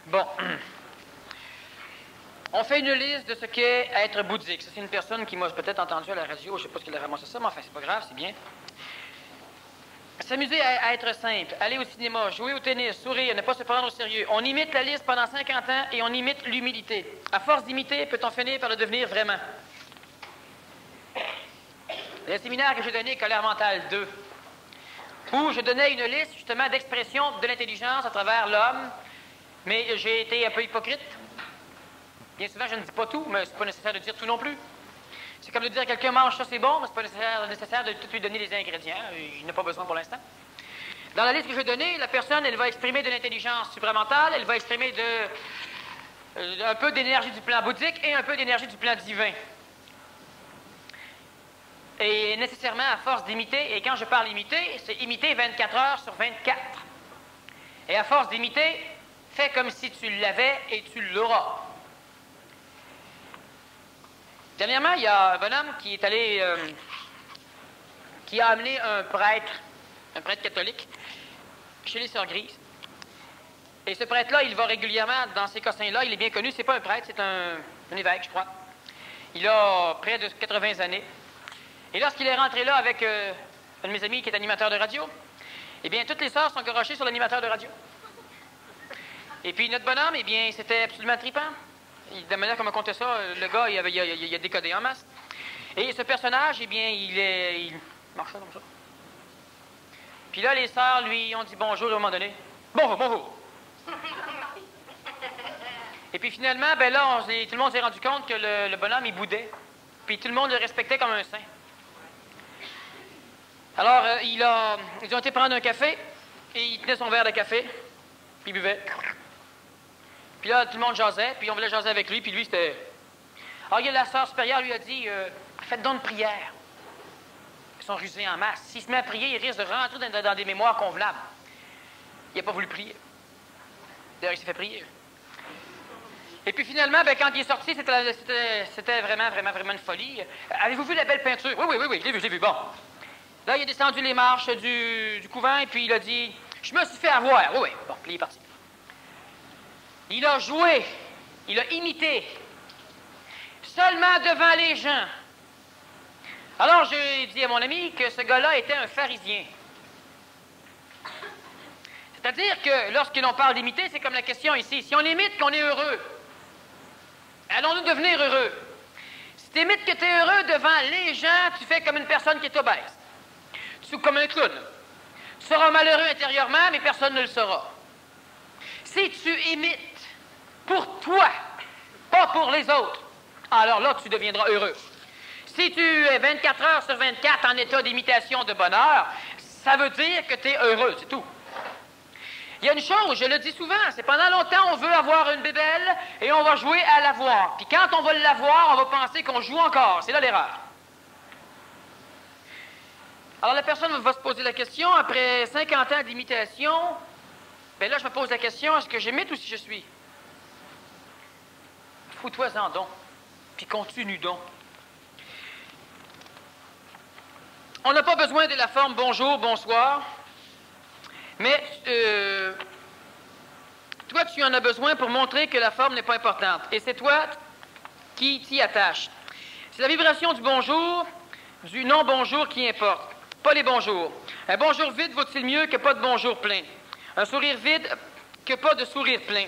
Bon. On fait une liste de ce qu'est être bouddhique. Ça, c'est une personne qui m'a peut-être entendu à la radio. Je ne sais pas ce qu'elle a ramassé ça, mais enfin, c'est pas grave, c'est bien. S'amuser à être simple, aller au cinéma, jouer au tennis, sourire, ne pas se prendre au sérieux. On imite la liste pendant 50 ans et on imite l'humilité. À force d'imiter, peut-on finir par le devenir vraiment? Le séminaire que j'ai donné, Colère mentale 2, où je donnais une liste, justement, d'expressions de l'intelligence à travers l'homme, mais j'ai été un peu hypocrite. Bien souvent, je ne dis pas tout, mais c'est pas nécessaire de dire tout non plus. C'est comme de dire quelqu'un mange ça, c'est bon, mais c'est pas nécessaire de tout lui donner les ingrédients. Il n'a pas besoin pour l'instant. Dans la liste que je vais donner, la personne, elle va exprimer de l'intelligence supramentale, elle va exprimer un peu d'énergie du plan bouddhique et un peu d'énergie du plan divin. Et nécessairement, à force d'imiter, et quand je parle imiter, c'est imiter 24 heures sur 24. Et à force d'imiter, fais comme si tu l'avais et tu l'auras. Dernièrement, il y a un bonhomme qui est allé, qui a amené un prêtre catholique, chez les Sœurs Grises. Et ce prêtre-là, il va régulièrement dans ces cossins-là. Il est bien connu, c'est pas un prêtre, c'est un évêque, je crois. Il a près de 80 années. Et lorsqu'il est rentré là avec un de mes amis qui est animateur de radio, eh bien, toutes les sœurs sont garochées sur l'animateur de radio. Et puis notre bonhomme, eh bien, c'était absolument trippant. De la manière qu'on me contait ça, le gars, il a décodé en masse. Et ce personnage, eh bien, il marchait comme ça. Puis là, les sœurs lui ont dit bonjour à un moment donné. Bonjour, bonjour. Et puis finalement, ben là, tout le monde s'est rendu compte que le bonhomme, il boudait. Puis tout le monde le respectait comme un saint. Alors, ils ont été prendre un café, et il tenait son verre de café, puis il buvait. Puis là, tout le monde jasait, puis on voulait jaser avec lui, puis lui, c'était... Alors, il y a la sœur supérieure lui a dit, faites donc une prière. Ils sont rusés en masse. S'il se met à prier, il risque de rentrer dans des mémoires convenables. Il n'a pas voulu prier. D'ailleurs, il s'est fait prier. Et puis finalement, ben, quand il est sorti, c'était vraiment une folie. Avez-vous vu la belle peinture? Oui, je l'ai vu, bon. Là, il a descendu les marches du couvent, et puis il a dit, je me suis fait avoir. Oui, bon, puis il est parti. Il a joué, il a imité, seulement devant les gens. Alors, j'ai dit à mon ami que ce gars-là était un pharisien. C'est-à-dire que lorsque l'on parle d'imiter, c'est comme la question ici. Si on imite qu'on est heureux, allons-nous devenir heureux? Si tu imites que tu es heureux devant les gens, tu fais comme une personne qui est obèse. Tu es comme un clown. Tu seras malheureux intérieurement, mais personne ne le saura. Si tu imites pour toi, pas pour les autres, alors là, tu deviendras heureux. Si tu es 24 heures sur 24 en état d'imitation de bonheur, ça veut dire que tu es heureux, c'est tout. Il y a une chose, je le dis souvent, c'est pendant longtemps, on veut avoir une bébelle et on va jouer à l'avoir. Puis quand on va l'avoir, on va penser qu'on joue encore. C'est là l'erreur. Alors la personne va se poser la question, après 50 ans d'imitation, bien là, je me pose la question, est-ce que j'imite ou si je suis? Fous-toi-en donc, puis continue donc. On n'a pas besoin de la forme bonjour, bonsoir, mais toi, tu en as besoin pour montrer que la forme n'est pas importante. Et c'est toi qui t'y attaches. C'est la vibration du bonjour, du non-bonjour qui importe, pas les bonjours. Un bonjour vide vaut-il mieux que pas de bonjour plein? Un sourire vide que pas de sourire plein.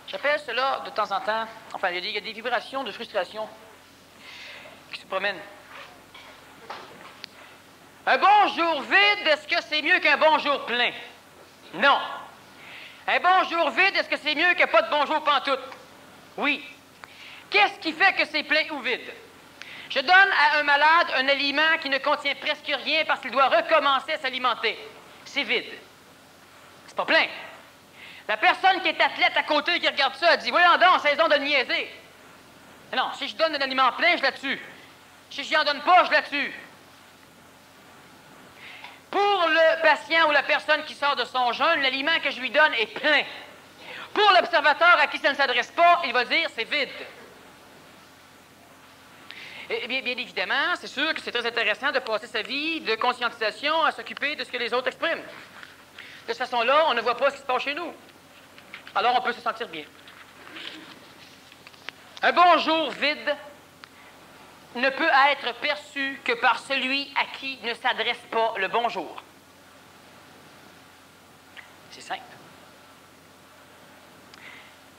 J'appelle cela de temps en temps, enfin, il y a des vibrations de frustration qui se promènent. Un bonjour vide, est-ce que c'est mieux qu'un bonjour plein? Non. Un bonjour vide, est-ce que c'est mieux que pas de bonjour pantoute? Oui. Qu'est-ce qui fait que c'est plein ou vide? Je donne à un malade un aliment qui ne contient presque rien parce qu'il doit recommencer à s'alimenter. C'est vide. C'est pas plein. La personne qui est athlète à côté qui regarde ça, elle dit « Voyons donc, saison de le niaiser. » Non, si je donne un aliment plein, je la tue. Si je n'y en donne pas, je la tue. Pour le patient ou la personne qui sort de son jeûne, l'aliment que je lui donne est plein. Pour l'observateur à qui ça ne s'adresse pas, il va dire « c'est vide ». Et bien évidemment, c'est sûr que c'est très intéressant de passer sa vie de conscientisation à s'occuper de ce que les autres expriment. De cette façon-là, on ne voit pas ce qui se passe chez nous. Alors, on peut se sentir bien. Un bonjour vide ne peut être perçu que par celui à qui ne s'adresse pas le bonjour. C'est simple.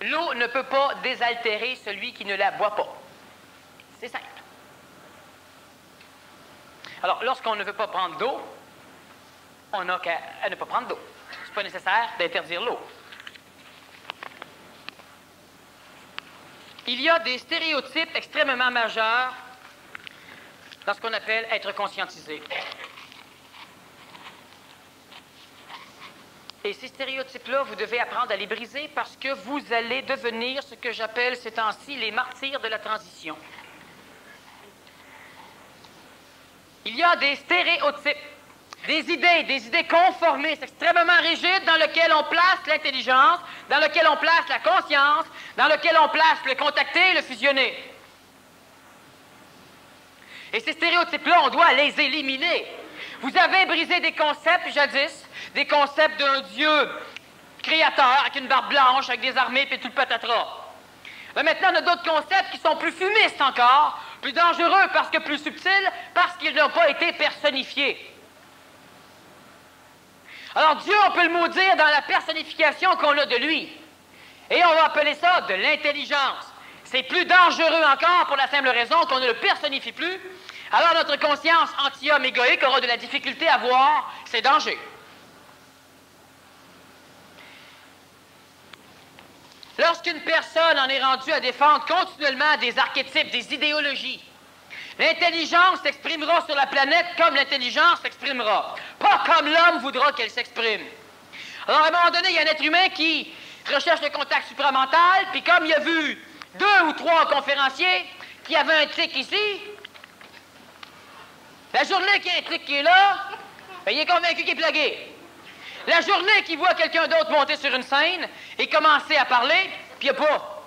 L'eau ne peut pas désaltérer celui qui ne la boit pas. C'est simple. Alors, lorsqu'on ne veut pas prendre d'eau, on n'a qu'à ne pas prendre d'eau. Ce n'est pas nécessaire d'interdire l'eau. Il y a des stéréotypes extrêmement majeurs dans ce qu'on appelle être conscientisé. Et ces stéréotypes-là, vous devez apprendre à les briser parce que vous allez devenir ce que j'appelle ces temps-ci les martyrs de la transition. Il y a des stéréotypes, des idées conformistes extrêmement rigides dans lesquelles on place l'intelligence, dans lesquelles on place la conscience, dans lesquelles on place le contacté et le fusionné. Et ces stéréotypes-là, on doit les éliminer. Vous avez brisé des concepts jadis, des concepts d'un Dieu créateur avec une barbe blanche, avec des armées et tout le patatras. Là, maintenant, on a d'autres concepts qui sont plus fumistes encore, plus dangereux parce que plus subtils, parce qu'ils n'ont pas été personnifiés. Alors Dieu, on peut le maudire dans la personnification qu'on a de lui. Et on va appeler ça de l'intelligence. C'est plus dangereux encore pour la simple raison qu'on ne le personnifie plus. Alors notre conscience anti-homme égoïque aura de la difficulté à voir ses dangers. Lorsqu'une personne en est rendue à défendre continuellement des archétypes, des idéologies, l'intelligence s'exprimera sur la planète comme l'intelligence s'exprimera, pas comme l'homme voudra qu'elle s'exprime. Alors, à un moment donné, il y a un être humain qui recherche le contact supramental, puis comme il a vu 2 ou 3 conférenciers qui avaient un tic ici, la journée qu'il y a un tic qui est là, bien, il est convaincu qu'il est plugué. La journée qu'il voit quelqu'un d'autre monter sur une scène et commencer à parler, puis il n'y a pas,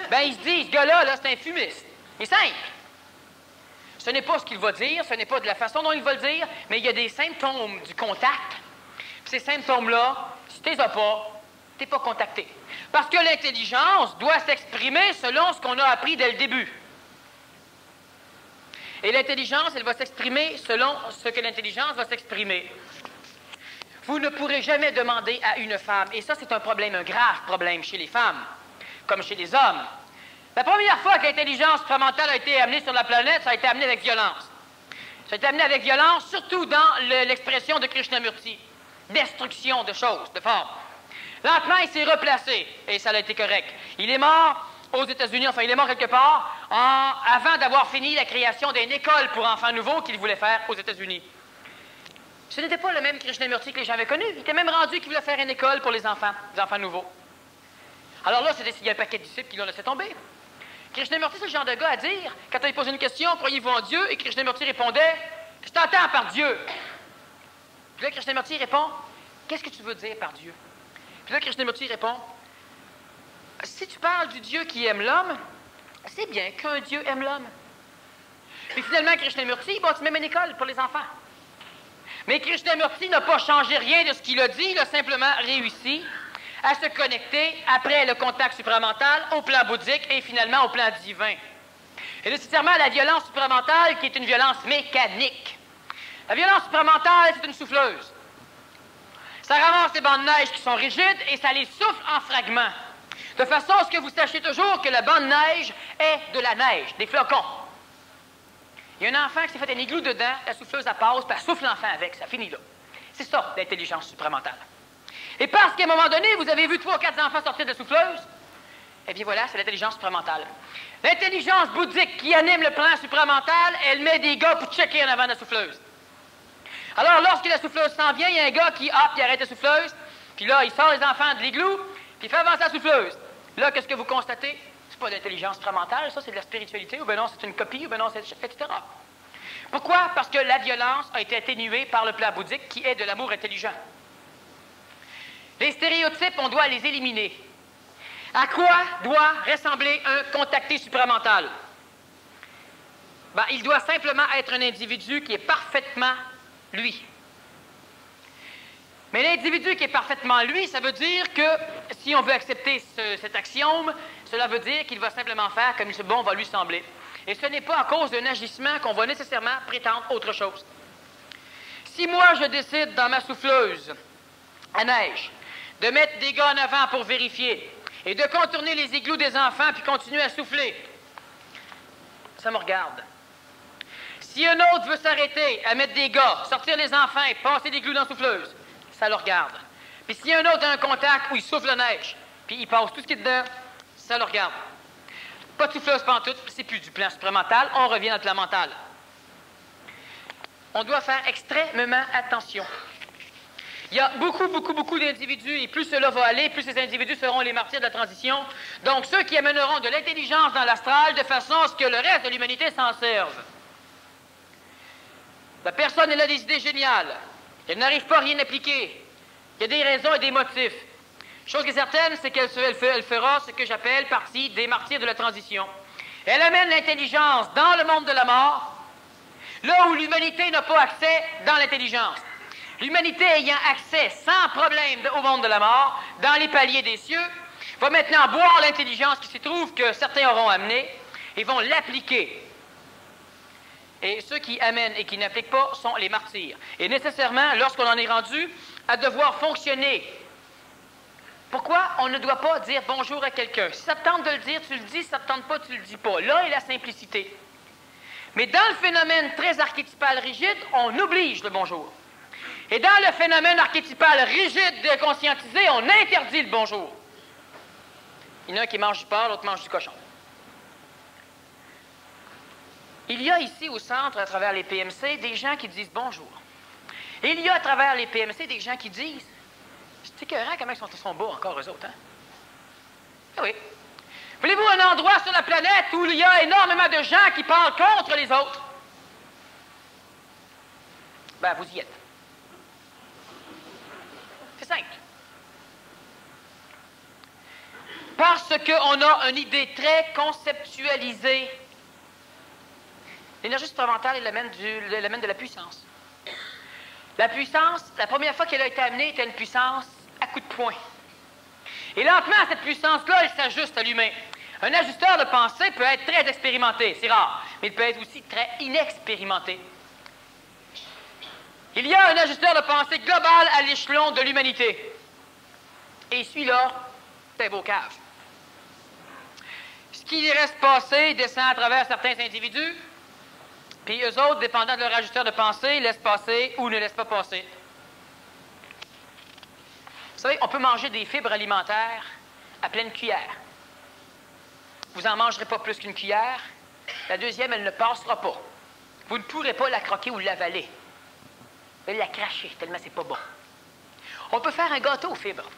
bien, il se dit, ce gars-là, là, c'est un fumiste. C'est simple. Ce n'est pas ce qu'il va dire, ce n'est pas de la façon dont il va le dire, mais il y a des symptômes du contact. Puis ces symptômes-là, si tu les as pas, tu n'es pas contacté. Parce que l'intelligence doit s'exprimer selon ce qu'on a appris dès le début. Et l'intelligence, elle va s'exprimer selon ce que l'intelligence va s'exprimer. Vous ne pourrez jamais demander à une femme, et ça c'est un problème, un grave problème chez les femmes, comme chez les hommes. La première fois que l'intelligence supramentale a été amenée sur la planète, ça a été amené avec violence. Ça a été amené avec violence, surtout dans l'expression de Krishnamurti. Destruction de choses, de formes. Lentement, il s'est replacé, et ça a été correct. Il est mort aux États-Unis, enfin, il est mort quelque part, avant d'avoir fini la création d'une école pour enfants nouveaux qu'il voulait faire aux États-Unis. Ce n'était pas le même Krishnamurti que les gens avaient connu. Il était même rendu qu'il voulait faire une école pour les enfants nouveaux. Alors là, il y a un paquet de disciples qui l'ont laissé tomber. Krishnamurti, c'est le genre de gars à dire, quand on lui posait une question, croyez-vous en Dieu? Et Krishnamurti répondait, je t'entends par Dieu. Puis là, Krishnamurti répond, qu'est-ce que tu veux dire par Dieu? Puis là, Krishnamurti répond, si tu parles du Dieu qui aime l'homme, c'est bien qu'un Dieu aime l'homme. Puis finalement, Krishnamurti, il bâtit même une école pour les enfants. Mais Krishnamurti n'a pas changé rien de ce qu'il a dit, il a simplement réussi à se connecter après le contact supramental au plan bouddhique et finalement au plan divin. Et nécessairement la violence supramentale qui est une violence mécanique. La violence supramentale, c'est une souffleuse. Ça ramasse les bancs de neige qui sont rigides et ça les souffle en fragments. De façon à ce que vous sachiez toujours que le banc de neige est de la neige, des flocons. Il y a un enfant qui s'est fait un igloo dedans, la souffleuse elle passe, puis elle souffle l'enfant avec, ça finit là. C'est ça, l'intelligence supramentale. Et parce qu'à un moment donné, vous avez vu 3 ou 4 enfants sortir de la souffleuse, eh bien voilà, c'est l'intelligence supramentale. L'intelligence bouddhique qui anime le plan supramental, elle met des gars pour checker en avant de la souffleuse. Alors, lorsque la souffleuse s'en vient, il y a un gars qui, hop, il arrête la souffleuse, puis là, il sort les enfants de l'igloo, puis il fait avancer la souffleuse. Là, qu'est-ce que vous constatez? C'est pas de l'intelligence supramentale, ça, c'est de la spiritualité, ou bien non, c'est une copie, ou bien non, c'est etc. Pourquoi? Parce que la violence a été atténuée par le plan bouddhique qui est de l'amour intelligent. Les stéréotypes, on doit les éliminer. À quoi doit ressembler un contacté supramental? Ben, il doit simplement être un individu qui est parfaitement lui. Mais l'individu qui est parfaitement lui, ça veut dire que si on veut accepter cet axiome, cela veut dire qu'il va simplement faire comme ce bon va lui sembler. Et ce n'est pas à cause d'un agissement qu'on va nécessairement prétendre autre chose. Si moi, je décide dans ma souffleuse à neige de mettre des gars en avant pour vérifier et de contourner les igloos des enfants puis continuer à souffler, ça me regarde. Si un autre veut s'arrêter à mettre des gars, sortir les enfants et passer des igloos dans la souffleuse, ça le regarde. Puis si un autre a un contact où il souffle la neige, puis il passe tout ce qui est dedans, ça le regarde. Pas de souffleuse pantoute, c'est plus du plan supramental, on revient dans le plan mental. On doit faire extrêmement attention. Il y a beaucoup d'individus, et plus cela va aller, plus ces individus seront les martyrs de la transition. Donc, ceux qui amèneront de l'intelligence dans l'astral de façon à ce que le reste de l'humanité s'en serve. La personne, elle a des idées géniales. Elle n'arrive pas à rien appliquer. Il y a des raisons et des motifs. Chose qui est certaine, c'est qu'elle fera ce que j'appelle partie des martyrs de la transition. Elle amène l'intelligence dans le monde de la mort, là où l'humanité n'a pas accès dans l'intelligence. L'humanité ayant accès sans problème au monde de la mort, dans les paliers des cieux, va maintenant boire l'intelligence qui se trouve que certains auront amenée et vont l'appliquer. Et ceux qui amènent et qui n'appliquent pas sont les martyrs. Et nécessairement, lorsqu'on en est rendu à devoir fonctionner, pourquoi on ne doit pas dire bonjour à quelqu'un? Si ça te tente de le dire, tu le dis. Si ça ne te tente pas, tu ne le dis pas. Là est la simplicité. Mais dans le phénomène très archétypal rigide, on oblige le bonjour. Et dans le phénomène archétypal rigide de conscientisé, on interdit le bonjour. Il y en a un qui mange du porc, l'autre mange du cochon. Il y a ici au centre, à travers les PMC, des gens qui disent bonjour. Et il y a à travers les PMC des gens qui disent, c'est écœurant comment ils sont beaux encore eux autres, hein? Ah oui. Voulez-vous un endroit sur la planète où il y a énormément de gens qui parlent contre les autres? Ben, vous y êtes. C'est simple. Parce qu'on a une idée très conceptualisée. L'énergie supramentale est l'élément de la puissance. La puissance, la première fois qu'elle a été amenée, était une puissance à coup de poing. Et lentement, cette puissance-là, elle s'ajuste à l'humain. Un ajusteur de pensée peut être très expérimenté, c'est rare, mais il peut être aussi très inexpérimenté. Il y a un ajusteur de pensée global à l'échelon de l'humanité. Et celui-là, c'est un beau cave. Ce qui reste passé descend à travers certains individus, puis eux autres, dépendant de leur ajusteur de pensée, laissent passer ou ne laissent pas passer. Vous savez, on peut manger des fibres alimentaires à pleine cuillère. Vous n'en mangerez pas plus qu'une cuillère. La deuxième, elle ne passera pas. Vous ne pourrez pas la croquer ou l'avaler. Vous allez la cracher, tellement c'est pas bon. On peut faire un gâteau aux fibres.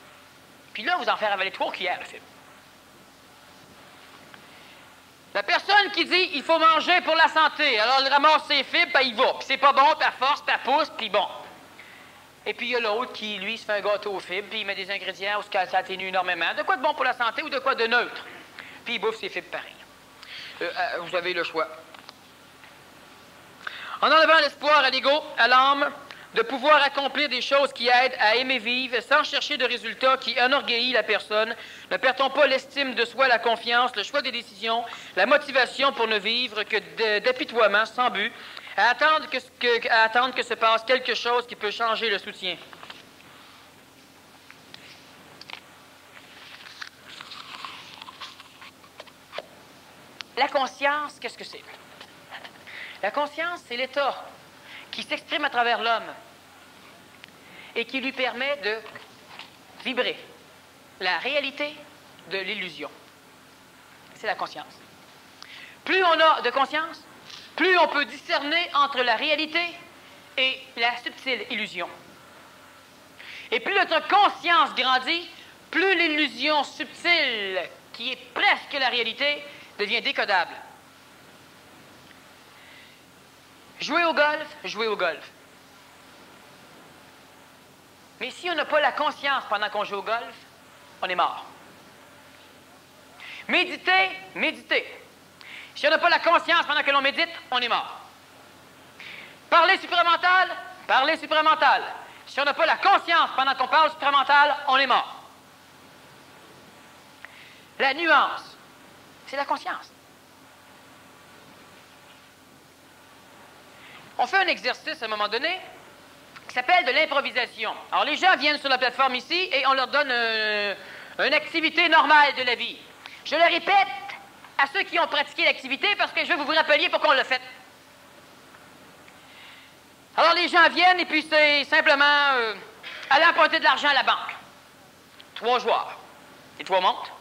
Puis là, vous en faire avaler 3 cuillères de fibres. La personne qui dit il faut manger pour la santé, alors elle ramasse ses fibres, puis il va. Puis c'est pas bon, puis elle force, puis elle pousse, puis bon. Et puis il y a l'autre qui, lui, se fait un gâteau aux fibres, puis il met des ingrédients où ça atténue énormément. De quoi de bon pour la santé ou de quoi de neutre? Puis il bouffe ses fibres pareil. Vous avez le choix. En enlevant l'espoir à l'ego, à l'âme, de pouvoir accomplir des choses qui aident à aimer vivre sans chercher de résultats qui enorgueillit la personne, ne perdons pas l'estime de soi, la confiance, le choix des décisions, la motivation pour ne vivre que d'apitoiement, sans but, à attendre que se passe quelque chose qui peut changer le soutien. La conscience, qu'est-ce que c'est? La conscience, c'est l'état qui s'exprime à travers l'homme et qui lui permet de vibrer la réalité de l'illusion. C'est la conscience. Plus on a de conscience, plus on peut discerner entre la réalité et la subtile illusion. Et plus notre conscience grandit, plus l'illusion subtile, qui est presque la réalité, devient décodable. Jouer au golf, jouer au golf. Mais si on n'a pas la conscience pendant qu'on joue au golf, on est mort. Méditer, méditer. Si on n'a pas la conscience pendant que l'on médite, on est mort. Parler supramental, parler supramental. Si on n'a pas la conscience pendant qu'on parle supramental, on est mort. La nuance, c'est la conscience. On fait un exercice à un moment donné qui s'appelle de l'improvisation. Alors, les gens viennent sur la plateforme ici et on leur donne une activité normale de la vie. Je le répète à ceux qui ont pratiqué l'activité parce que je veux que vous vous rappeliez pourquoi on l'a fait. Alors, les gens viennent et puis c'est simplement aller emprunter de l'argent à la banque. 3 joueurs. Les 3 montent.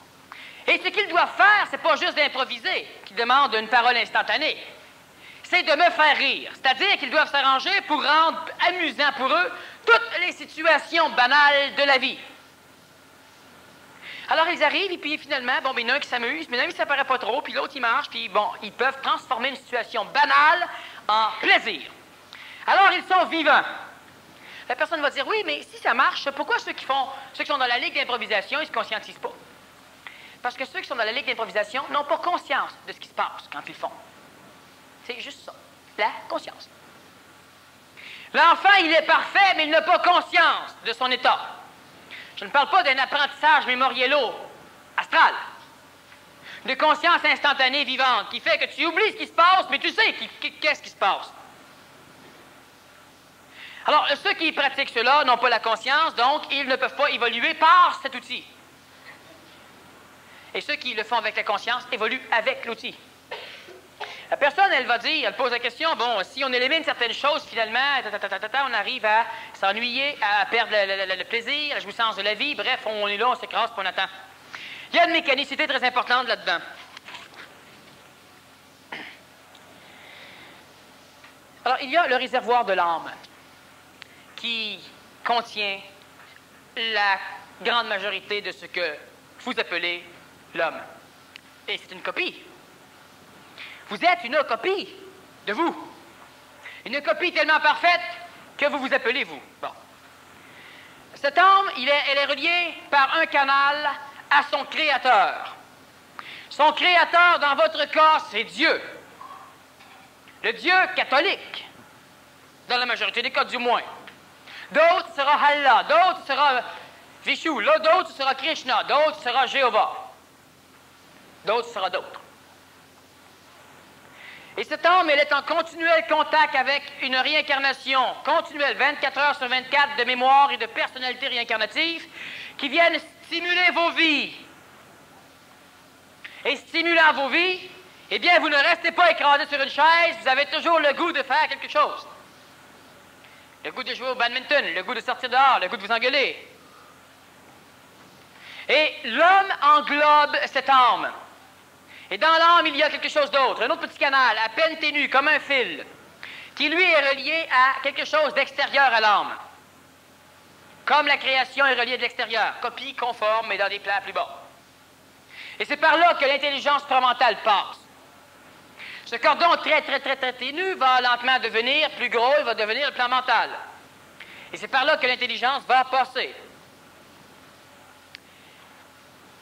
Et ce qu'ils doivent faire, c'est pas juste d'improviser, qui demande une parole instantanée. C'est de me faire rire. C'est-à-dire qu'ils doivent s'arranger pour rendre amusant pour eux toutes les situations banales de la vie. Alors, ils arrivent, et puis finalement, bon, il y en a un qui s'amuse, mais il ne s'apparaît pas trop, puis l'autre, il marche, puis bon, ils peuvent transformer une situation banale en plaisir. Alors, ils sont vivants. La personne va dire, oui, mais si ça marche, pourquoi ceux qui sont dans la ligue d'improvisation, ils ne se conscientisent pas? Parce que ceux qui sont dans la ligue d'improvisation n'ont pas conscience de ce qui se passe quand ils le font. C'est juste ça, la conscience. L'enfant, il est parfait, mais il n'a pas conscience de son état. Je ne parle pas d'un apprentissage mémoriello astral, de conscience instantanée vivante, qui fait que tu oublies ce qui se passe, mais tu sais qu'est-ce qui se passe. Alors, ceux qui pratiquent cela n'ont pas la conscience, donc ils ne peuvent pas évoluer par cet outil. Et ceux qui le font avec la conscience évoluent avec l'outil. La personne, elle va dire, elle pose la question, bon, si on élimine certaines choses, finalement, on arrive à s'ennuyer, à perdre le plaisir, la jouissance de la vie, bref, on est là, on s'écrase, puis on attend. Il y a une mécanicité très importante là-dedans. Alors, il y a le réservoir de l'âme, qui contient la grande majorité de ce que vous appelez l'homme. Et c'est une copie. Vous êtes une copie de vous. Une copie tellement parfaite que vous vous appelez vous. Bon. Cette âme, elle est reliée par un canal à son Créateur. Son Créateur, dans votre cas, c'est Dieu. Le Dieu catholique, dans la majorité des cas du moins. D'autres sera Allah, d'autres sera Vishnu, d'autres sera Krishna, d'autres sera Jéhovah. D'autres sera d'autres. Et cette âme, elle est en continuel contact avec une réincarnation continuelle, 24 heures sur 24, de mémoire et de personnalité réincarnative, qui viennent stimuler vos vies. Et stimulant vos vies, eh bien, vous ne restez pas écrasé sur une chaise, vous avez toujours le goût de faire quelque chose. Le goût de jouer au badminton, le goût de sortir dehors, le goût de vous engueuler. Et l'homme englobe cette âme. Et dans l'âme, il y a quelque chose d'autre, un autre petit canal, à peine ténu, comme un fil, qui lui est relié à quelque chose d'extérieur à l'âme. Comme la création est reliée de l'extérieur, copie conforme, mais dans des plans plus bas. Et c'est par là que l'intelligence supramentale passe. Ce cordon très ténu va lentement devenir plus gros, il va devenir le plan mental. Et c'est par là que l'intelligence va passer.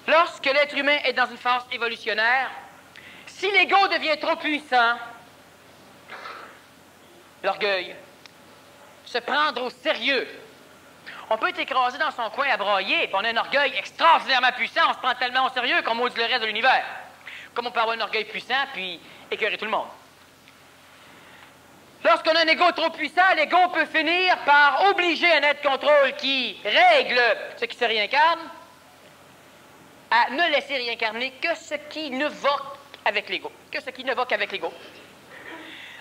Lorsque l'être humain est dans une phase évolutionnaire, si l'ego devient trop puissant, l'orgueil, se prendre au sérieux. On peut être écrasé dans son coin à broyer, puis on a un orgueil extraordinairement puissant, on se prend tellement au sérieux qu'on maudit le reste de l'univers. Comme on peut avoir un orgueil puissant, puis écœurer tout le monde. Lorsqu'on a un ego trop puissant, l'ego peut finir par obliger un être contrôle qui règle ce qui se réincarne à ne laisser réincarner que ce qui ne va avec l'ego.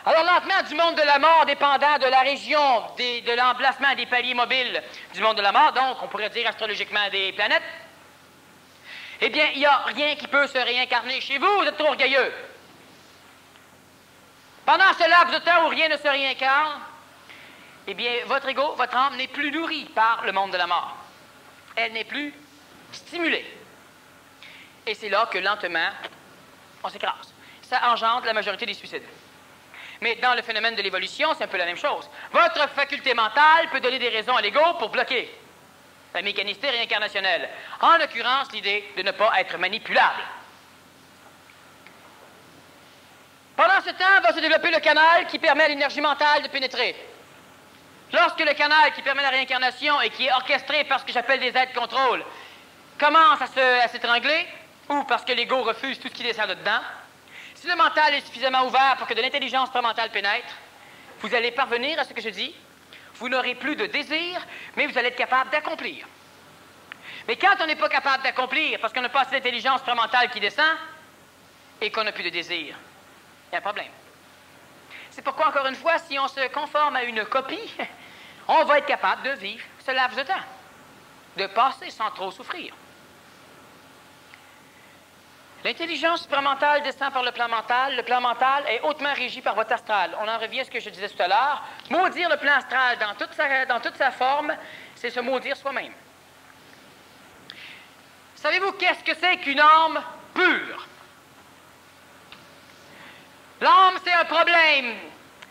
Alors lentement, du monde de la mort, dépendant de la région, de l'emplacement des paliers mobiles du monde de la mort, donc on pourrait dire astrologiquement des planètes, eh bien, il n'y a rien qui peut se réincarner chez vous, vous êtes trop orgueilleux. Pendant ce laps de temps où rien ne se réincarne, eh bien, votre ego, votre âme n'est plus nourrie par le monde de la mort. Elle n'est plus stimulée. Et c'est là que, lentement, on s'écrase. Ça engendre la majorité des suicides. Mais dans le phénomène de l'évolution, c'est un peu la même chose. Votre faculté mentale peut donner des raisons à l'ego pour bloquer la mécanicité réincarnationnelle. En l'occurrence, l'idée de ne pas être manipulable. Pendant ce temps, va se développer le canal qui permet à l'énergie mentale de pénétrer. Lorsque le canal qui permet la réincarnation et qui est orchestré par ce que j'appelle des aides contrôle commence à s'étrangler, ou parce que l'ego refuse tout ce qui descend de dedans, si le mental est suffisamment ouvert pour que de l'intelligence prémentale pénètre, vous allez parvenir à ce que je dis. Vous n'aurez plus de désir, mais vous allez être capable d'accomplir. Mais quand on n'est pas capable d'accomplir, parce qu'on n'a pas assez d'intelligence prémentale qui descend, et qu'on n'a plus de désir, il y a un problème. C'est pourquoi, encore une fois, si on se conforme à une copie, on va être capable de vivre ce laps de temps, de passer sans trop souffrir. L'intelligence supramentale descend par le plan mental. Le plan mental est hautement régi par votre astral. On en revient à ce que je disais tout à l'heure. Maudire le plan astral dans toute sa forme, c'est se maudire soi-même. Savez-vous qu'est-ce que c'est qu'une âme pure? L'âme, c'est un problème,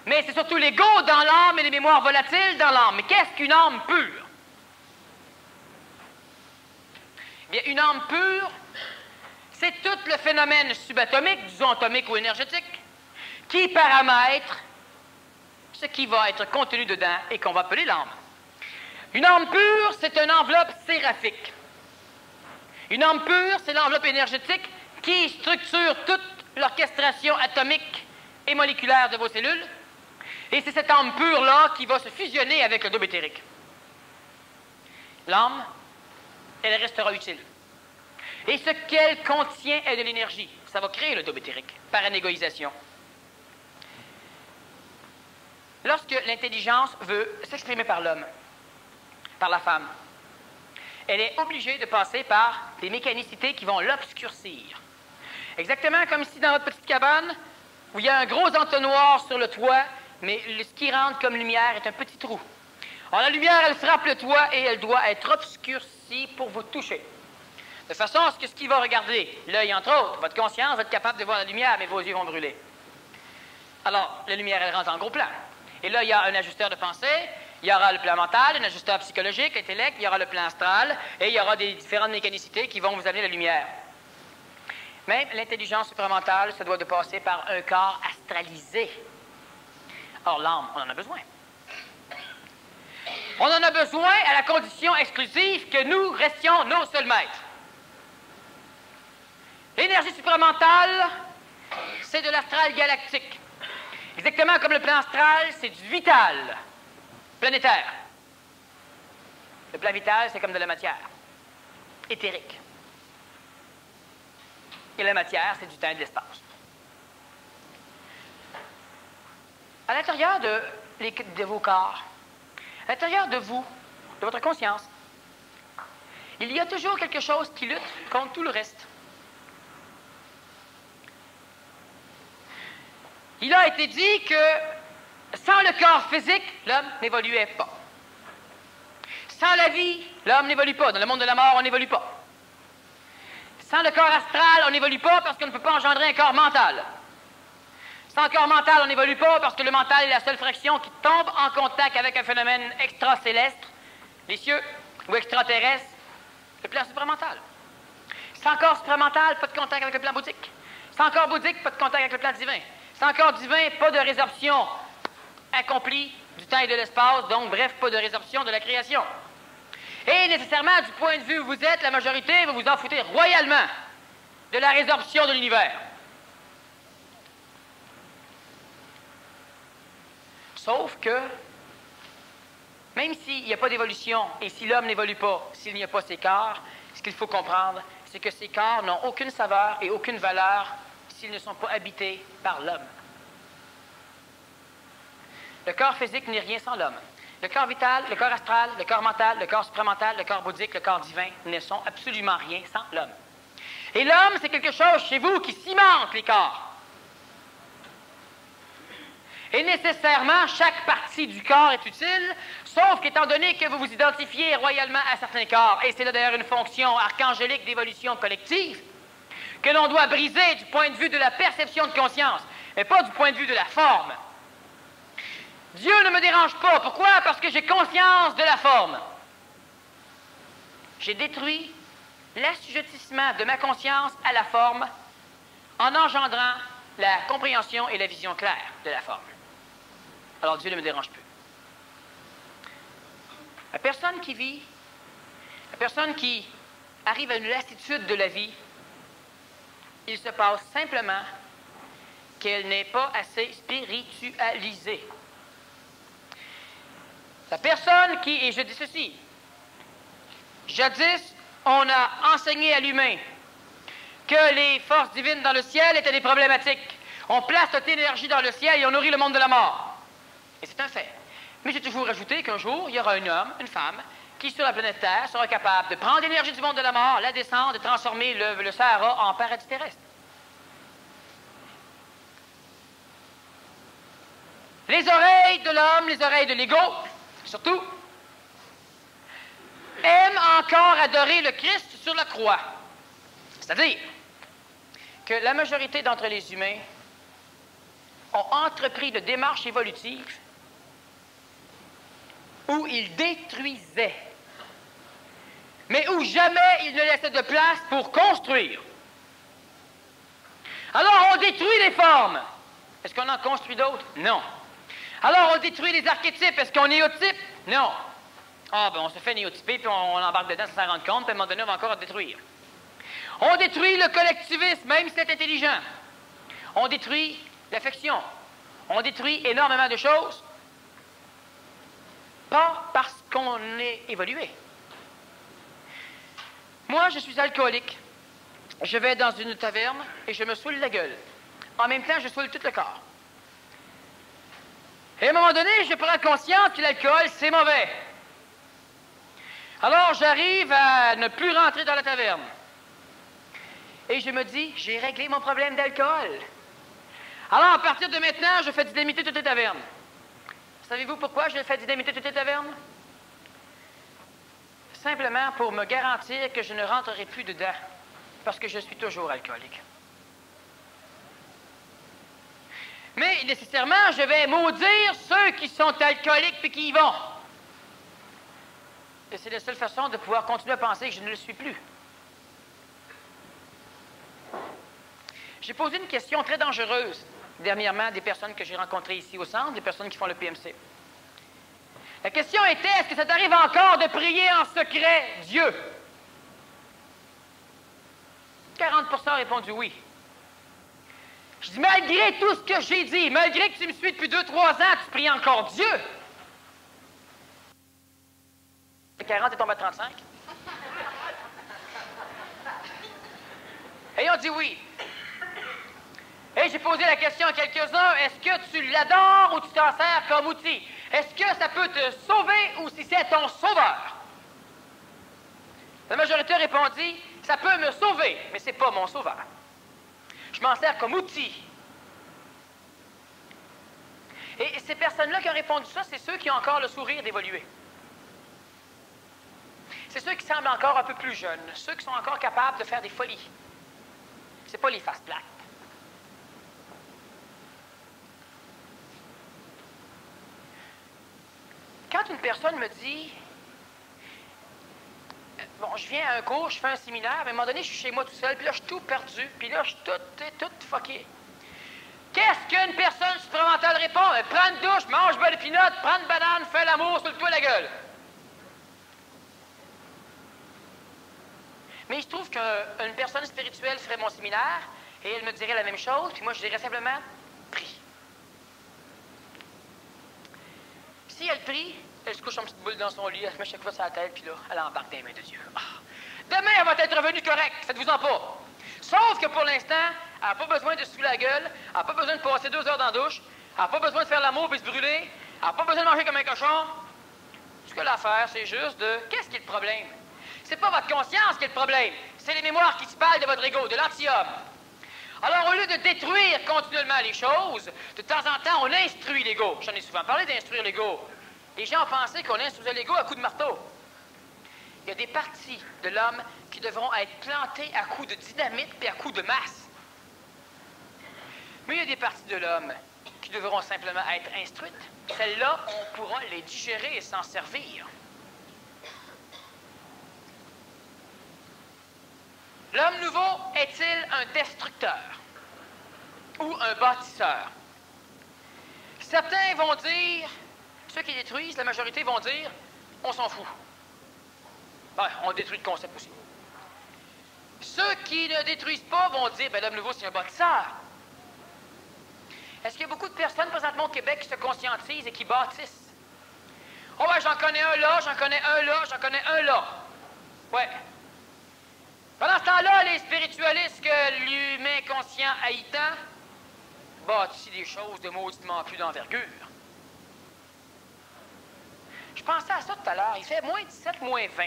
mais c'est surtout l'ego dans l'âme et les mémoires volatiles dans l'âme. Mais qu'est-ce qu'une âme pure? Eh bien, une âme pure, c'est tout le phénomène subatomique, disons atomique ou énergétique, qui paramètre ce qui va être contenu dedans et qu'on va appeler l'âme. Une âme pure, c'est une enveloppe séraphique. Une âme pure, c'est l'enveloppe énergétique qui structure toute l'orchestration atomique et moléculaire de vos cellules. Et c'est cette âme pure-là qui va se fusionner avec le double éthérique. L'âme, elle restera utile. Et ce qu'elle contient est de l'énergie. Ça va créer le double éthérique par anégoïsation. Lorsque l'intelligence veut s'exprimer par l'homme, par la femme, elle est obligée de passer par des mécanicités qui vont l'obscurcir. Exactement comme ici dans votre petite cabane, où il y a un gros entonnoir sur le toit, mais ce qui rentre comme lumière est un petit trou. Alors la lumière, elle frappe le toit et elle doit être obscurcie pour vous toucher. De façon à ce que ce qui va regarder, l'œil entre autres, votre conscience va être capable de voir la lumière, mais vos yeux vont brûler. Alors, la lumière, elle rentre en gros plan. Et là, il y a un ajusteur de pensée, il y aura le plan mental, un ajusteur psychologique, l'intellect, il y aura le plan astral, et il y aura des différentes mécanicités qui vont vous amener la lumière. Même l'intelligence supramentale se doit de passer par un corps astralisé. Or, l'âme, on en a besoin. On en a besoin à la condition exclusive que nous restions nos seuls maîtres. L'énergie supramentale, c'est de l'astral galactique. Exactement comme le plan astral, c'est du vital planétaire. Le plan vital, c'est comme de la matière éthérique. Et la matière, c'est du temps et de l'espace. À l'intérieur de vos corps, à l'intérieur de vous, de votre conscience, il y a toujours quelque chose qui lutte contre tout le reste. Il a été dit que sans le corps physique, l'homme n'évoluait pas. Sans la vie, l'homme n'évolue pas. Dans le monde de la mort, on n'évolue pas. Sans le corps astral, on n'évolue pas parce qu'on ne peut pas engendrer un corps mental. Sans corps mental, on n'évolue pas parce que le mental est la seule fraction qui tombe en contact avec un phénomène extracéleste, les cieux, ou extraterrestre, le plan supramental. Sans corps supramental, pas de contact avec le plan bouddhique. Sans corps bouddhique, pas de contact avec le plan divin. Sans corps divin, pas de résorption accomplie du temps et de l'espace, donc bref, pas de résorption de la création. Et nécessairement, du point de vue où vous êtes, la majorité va vous en foutre royalement de la résorption de l'univers. Sauf que, même s'il n'y a pas d'évolution, et si l'homme n'évolue pas, s'il n'y a pas ces corps, ce qu'il faut comprendre, c'est que ces corps n'ont aucune saveur et aucune valeur s'ils ne sont pas habités par l'homme. Le corps physique n'est rien sans l'homme. Le corps vital, le corps astral, le corps mental, le corps supramental, le corps bouddhique, le corps divin ne sont absolument rien sans l'homme. Et l'homme, c'est quelque chose chez vous qui cimente les corps. Et nécessairement, chaque partie du corps est utile, sauf qu'étant donné que vous vous identifiez royalement à certains corps, et c'est là d'ailleurs une fonction archangélique d'évolution collective, que l'on doit briser du point de vue de la perception de conscience, mais pas du point de vue de la forme. Dieu ne me dérange pas. Pourquoi? Parce que j'ai conscience de la forme. J'ai détruit l'assujettissement de ma conscience à la forme en engendrant la compréhension et la vision claire de la forme. Alors Dieu ne me dérange plus. La personne qui vit, la personne qui arrive à une lassitude de la vie, il se passe simplement qu'elle n'est pas assez spiritualisée. La personne qui, et je dis ceci, jadis, on a enseigné à l'humain que les forces divines dans le ciel étaient des problématiques. On place notre énergie dans le ciel et on nourrit le monde de la mort. Et c'est un fait. Mais j'ai toujours ajouté qu'un jour, il y aura un homme, une femme, qui sur la planète Terre sera capable de prendre l'énergie du monde de la mort, la descendre, de transformer le Sahara en paradis terrestre. Les oreilles de l'homme, les oreilles de l'ego, surtout, aiment encore adorer le Christ sur la croix. C'est-à-dire que la majorité d'entre les humains ont entrepris de démarches évolutives où ils détruisaient, mais où jamais ils ne laissaient de place pour construire. Alors on détruit les formes. Est-ce qu'on en construit d'autres? Non. Alors on détruit les archétypes. Est-ce qu'on néotype? Non. Ah, ben on se fait néotyper, puis on embarque dedans sans s'en rendre compte, puis à un moment donné, on va encore détruire. On détruit le collectivisme, même si c'est intelligent. On détruit l'affection. On détruit énormément de choses, pas parce qu'on est évolué. Moi, je suis alcoolique. Je vais dans une taverne et je me saoule la gueule. En même temps, je saoule tout le corps. Et à un moment donné, je prends conscience que l'alcool, c'est mauvais. Alors, j'arrive à ne plus rentrer dans la taverne. Et je me dis, j'ai réglé mon problème d'alcool. Alors, à partir de maintenant, je fais dynamiter toutes les tavernes. Savez-vous pourquoi je fais dynamiter toutes les tavernes? Simplement pour me garantir que je ne rentrerai plus dedans, parce que je suis toujours alcoolique. Mais nécessairement, je vais maudire ceux qui sont alcooliques et qui y vont. Et c'est la seule façon de pouvoir continuer à penser que je ne le suis plus. J'ai posé une question très dangereuse dernièrement à des personnes que j'ai rencontrées ici au centre, des personnes qui font le PMC. La question était, est-ce que ça t'arrive encore de prier en secret Dieu? 40% ont répondu oui. Je dis, malgré tout ce que j'ai dit, malgré que tu me suis depuis 2-3 ans, tu pries encore Dieu? Le 40 est tombé à 35. Et ils ont dit oui. Et j'ai posé la question à quelques-uns, est-ce que tu l'adores ou tu t'en sers comme outil? Est-ce que ça peut te sauver ou si c'est ton sauveur? La majorité répondit, ça peut me sauver, mais c'est pas mon sauveur. Je m'en sers comme outil. Et ces personnes-là qui ont répondu ça, c'est ceux qui ont encore le sourire d'évoluer. C'est ceux qui semblent encore un peu plus jeunes, ceux qui sont encore capables de faire des folies. C'est pas les faces plates. Quand une personne me dit, bon, je viens à un cours, je fais un séminaire, mais à un moment donné, je suis chez moi tout seul, puis là, je suis tout perdu, puis là, je suis tout fucké. Qu'est-ce qu'une personne supramentale répond? Prends une douche, mange belle pinotte, prends une banane, fais l'amour sur le toit de la gueule. Mais il se trouve qu'une personne spirituelle ferait mon séminaire, et elle me dirait la même chose, puis moi, je dirais simplement, prie. Si elle prie, elle se couche en petite boule dans son lit, elle se met chaque fois sur la tête, puis là, elle embarque dans les mains de Dieu. Ah. Demain, elle va être revenue correcte, faites-vous-en pas. Sauf que pour l'instant, elle n'a pas besoin de se saouler la gueule, elle n'a pas besoin de passer 2 heures dans la douche, elle n'a pas besoin de faire l'amour et se brûler, elle n'a pas besoin de manger comme un cochon. Ce qu'elle a à faire, c'est juste de... Qu'est-ce qui est le problème? C'est pas votre conscience qui est le problème, c'est les mémoires qui se parlent de votre ego, de l'anti-homme. Alors, au lieu de détruire continuellement les choses, de temps en temps, on instruit l'ego. J'en ai souvent parlé d'instruire l'ego. Les gens ont pensé qu'on instruisait l'ego à coups de marteau. Il y a des parties de l'homme qui devront être plantées à coups de dynamite et à coups de masse. Mais il y a des parties de l'homme qui devront simplement être instruites. Celles-là, on pourra les digérer et s'en servir. L'homme nouveau est-il un destructeur ou un bâtisseur? Certains vont dire, ceux qui détruisent, la majorité vont dire, on s'en fout. Ouais, on détruit le concept aussi. Ceux qui ne détruisent pas vont dire, ben l'homme nouveau, c'est un bâtisseur. Est-ce qu'il y a beaucoup de personnes présentement au Québec qui se conscientisent et qui bâtissent? Oh ouais, j'en connais un là, j'en connais un là, j'en connais un là. Ouais. Pendant ce temps-là, les spiritualistes que l'humain conscient haït tant bâtissent des choses de mauditement plus d'envergure. Je pensais à ça tout à l'heure. Il fait moins 17, moins 20.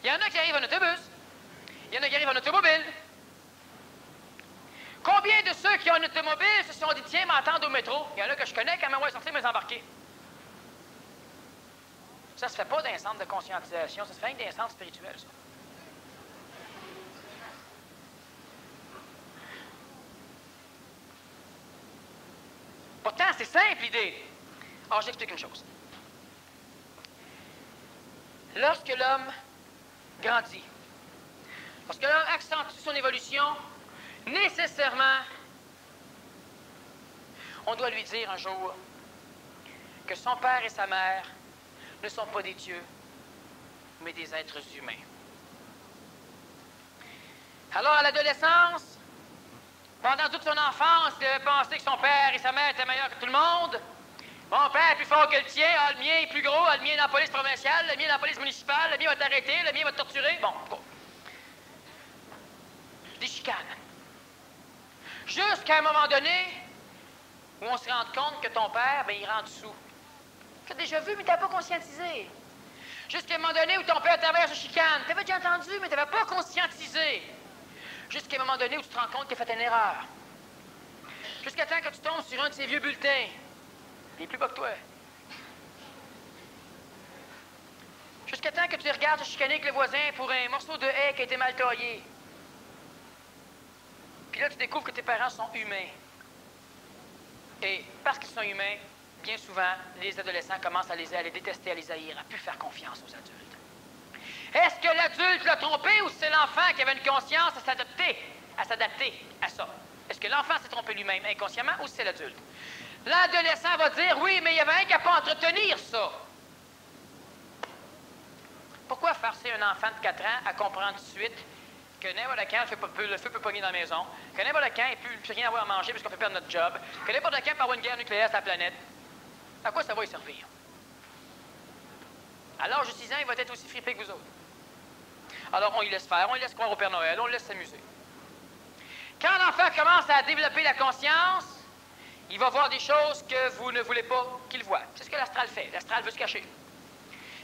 Il y en a qui arrivent en autobus. Il y en a qui arrivent en automobile. Combien de ceux qui ont une automobile se sont dit, tiens, m'attendre au métro? Il y en a que je connais, quand même, ouais, sortir mes embarqués. Ça se fait pas d'un centre de conscientisation, ça se fait avec des centres spirituels, ça. Pourtant, c'est simple, l'idée. Alors, j'explique une chose. Lorsque l'homme grandit, lorsque l'homme accentue son évolution, nécessairement, on doit lui dire un jour que son père et sa mère ne sont pas des dieux, mais des êtres humains. Alors, à l'adolescence, pendant toute son enfance, il avait pensé que son père et sa mère étaient meilleurs que tout le monde. Mon père est plus fort que le tien, le mien est plus gros, le mien est dans la police provinciale, le mien est dans la police municipale, le mien va t'arrêter, le mien va te torturer. Bon, des chicanes. Jusqu'à un moment donné où on se rend compte que ton père, ben, il rentre sous. Tu l'as déjà vu, mais tu n'as pas conscientisé. Jusqu'à un moment donné où ton père t'avait se chicane. Tu avais déjà entendu, mais tu n'avais pas conscientisé. Jusqu'à un moment donné où tu te rends compte qu'il a fait une erreur. Jusqu'à temps que tu tombes sur un de ces vieux bulletins. Il est plus bas que toi. Jusqu'à temps que tu regardes te chicaner avec le voisin pour un morceau de haie qui a été mal taillé. Puis là, tu découvres que tes parents sont humains. Et parce qu'ils sont humains, bien souvent, les adolescents commencent à les détester, à les haïr, à ne plus faire confiance aux adultes. Est-ce que l'adulte l'a trompé ou c'est l'enfant qui avait une conscience à s'adapter à ça? Est-ce que l'enfant s'est trompé lui-même inconsciemment ou c'est l'adulte? L'adolescent va dire, oui, mais il y avait un qui n'a pas à entretenir ça. Pourquoi forcer un enfant de 4 ans à comprendre tout de suite que n'importe quand le feu peut pogner dans la maison, que n'importe quand il ne peut plus rien avoir à manger parce qu'on fait perdre notre job, que n'importe quand il peut avoir une guerre nucléaire sur la planète? À quoi ça va y servir? À l'âge de 6 ans, il va être aussi frippé que vous autres. Alors, on lui laisse faire, on lui laisse croire au Père Noël, on le laisse s'amuser. Quand l'enfant commence à développer la conscience, il va voir des choses que vous ne voulez pas qu'il voie. C'est ce que l'astral fait. L'astral veut se cacher.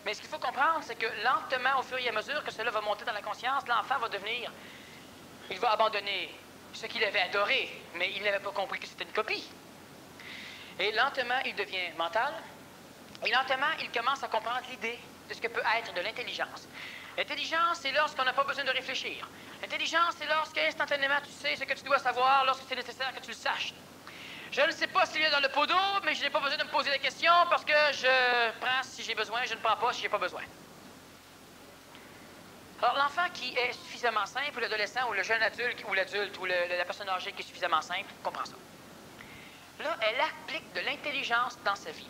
Mais ce qu'il faut comprendre, c'est que lentement, au fur et à mesure que cela va monter dans la conscience, l'enfant va devenir... Il va abandonner ce qu'il avait adoré, mais il n'avait pas compris que c'était une copie. Et lentement, il devient mental. Et lentement, il commence à comprendre l'idée de ce que peut être de l'intelligence. L'intelligence, c'est lorsqu'on n'a pas besoin de réfléchir. L'intelligence, c'est lorsqu'instantanément, tu sais ce que tu dois savoir, lorsque c'est nécessaire que tu le saches. Je ne sais pas s'il est dans le pot d'eau, mais je n'ai pas besoin de me poser la question parce que je prends si j'ai besoin, je ne prends pas si j'ai pas besoin. Alors, l'enfant qui est suffisamment simple, ou l'adolescent, ou le jeune adulte, ou l'adulte, ou la personne âgée qui est suffisamment simple, comprend ça. Là, elle applique de l'intelligence dans sa vie.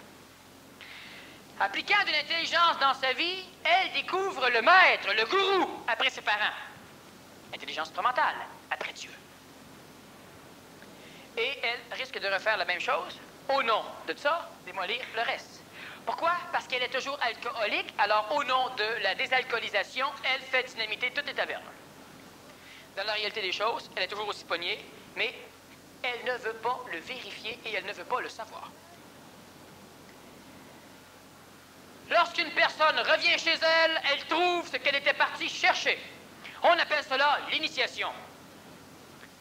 Appliquant de l'intelligence dans sa vie, elle découvre le maître, le gourou, après ses parents. Intelligence supramentale, après Dieu. Et elle risque de refaire la même chose, au nom de ça, démolir le reste. Pourquoi? Parce qu'elle est toujours alcoolique, alors au nom de la désalcoolisation, elle fait dynamiter toutes les tavernes. Dans la réalité des choses, elle est toujours aussi pognée, mais elle ne veut pas le vérifier et elle ne veut pas le savoir. Lorsqu'une personne revient chez elle, elle trouve ce qu'elle était partie chercher. On appelle cela l'initiation.